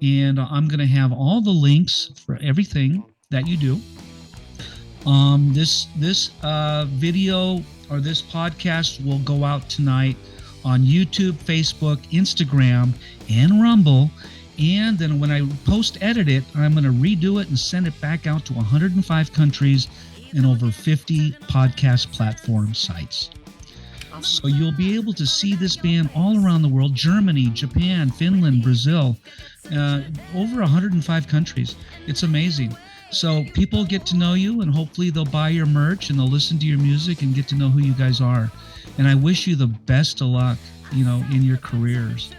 And I'm going to have all the links for everything that you do. This video or this podcast will go out tonight on YouTube, Facebook, Instagram, and Rumble. And then when I post-edit it, I'm going to redo it and send it back out to 105 countries and over 50 podcast platform sites. So you'll be able to see this band all around the world: Germany, Japan, Finland, Brazil, over 105 countries. It's amazing. So people get to know you, and hopefully they'll buy your merch and they'll listen to your music and get to know who you guys are. And I wish you the best of luck, in your careers.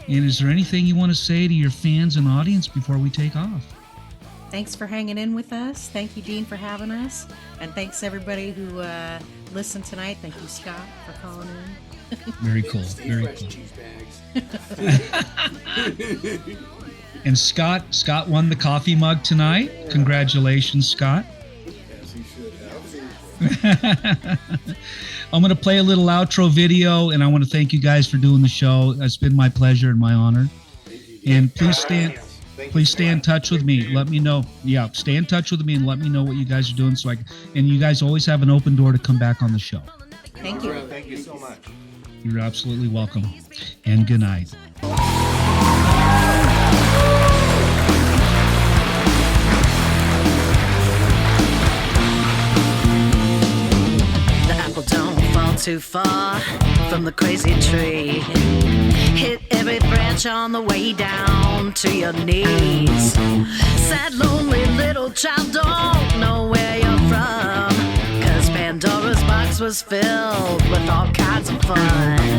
And is there anything you want to say to your fans and audience before we take off? Thanks for hanging in with us. Thank you, Dean, for having us. And thanks everybody who listened tonight. Thank you, Scott, for calling in. Very cool. Very cool. And Scott won the coffee mug tonight. Yeah. Congratulations, Scott. Yes, he should have. I'm going to play a little outro video, and I want to thank you guys for doing the show. It's been my pleasure and my honor. And please stay in touch with me. Let me know. Yeah, stay in touch with me and let me know what you guys are doing. And you guys always have an open door to come back on the show. Thank you. Thank you so much. You're absolutely welcome. And good night. Too far from the crazy tree. Hit every branch on the way down to your knees. Sad, lonely little child, don't know where you're from, 'cause Pandora's box was filled with all kinds of fun.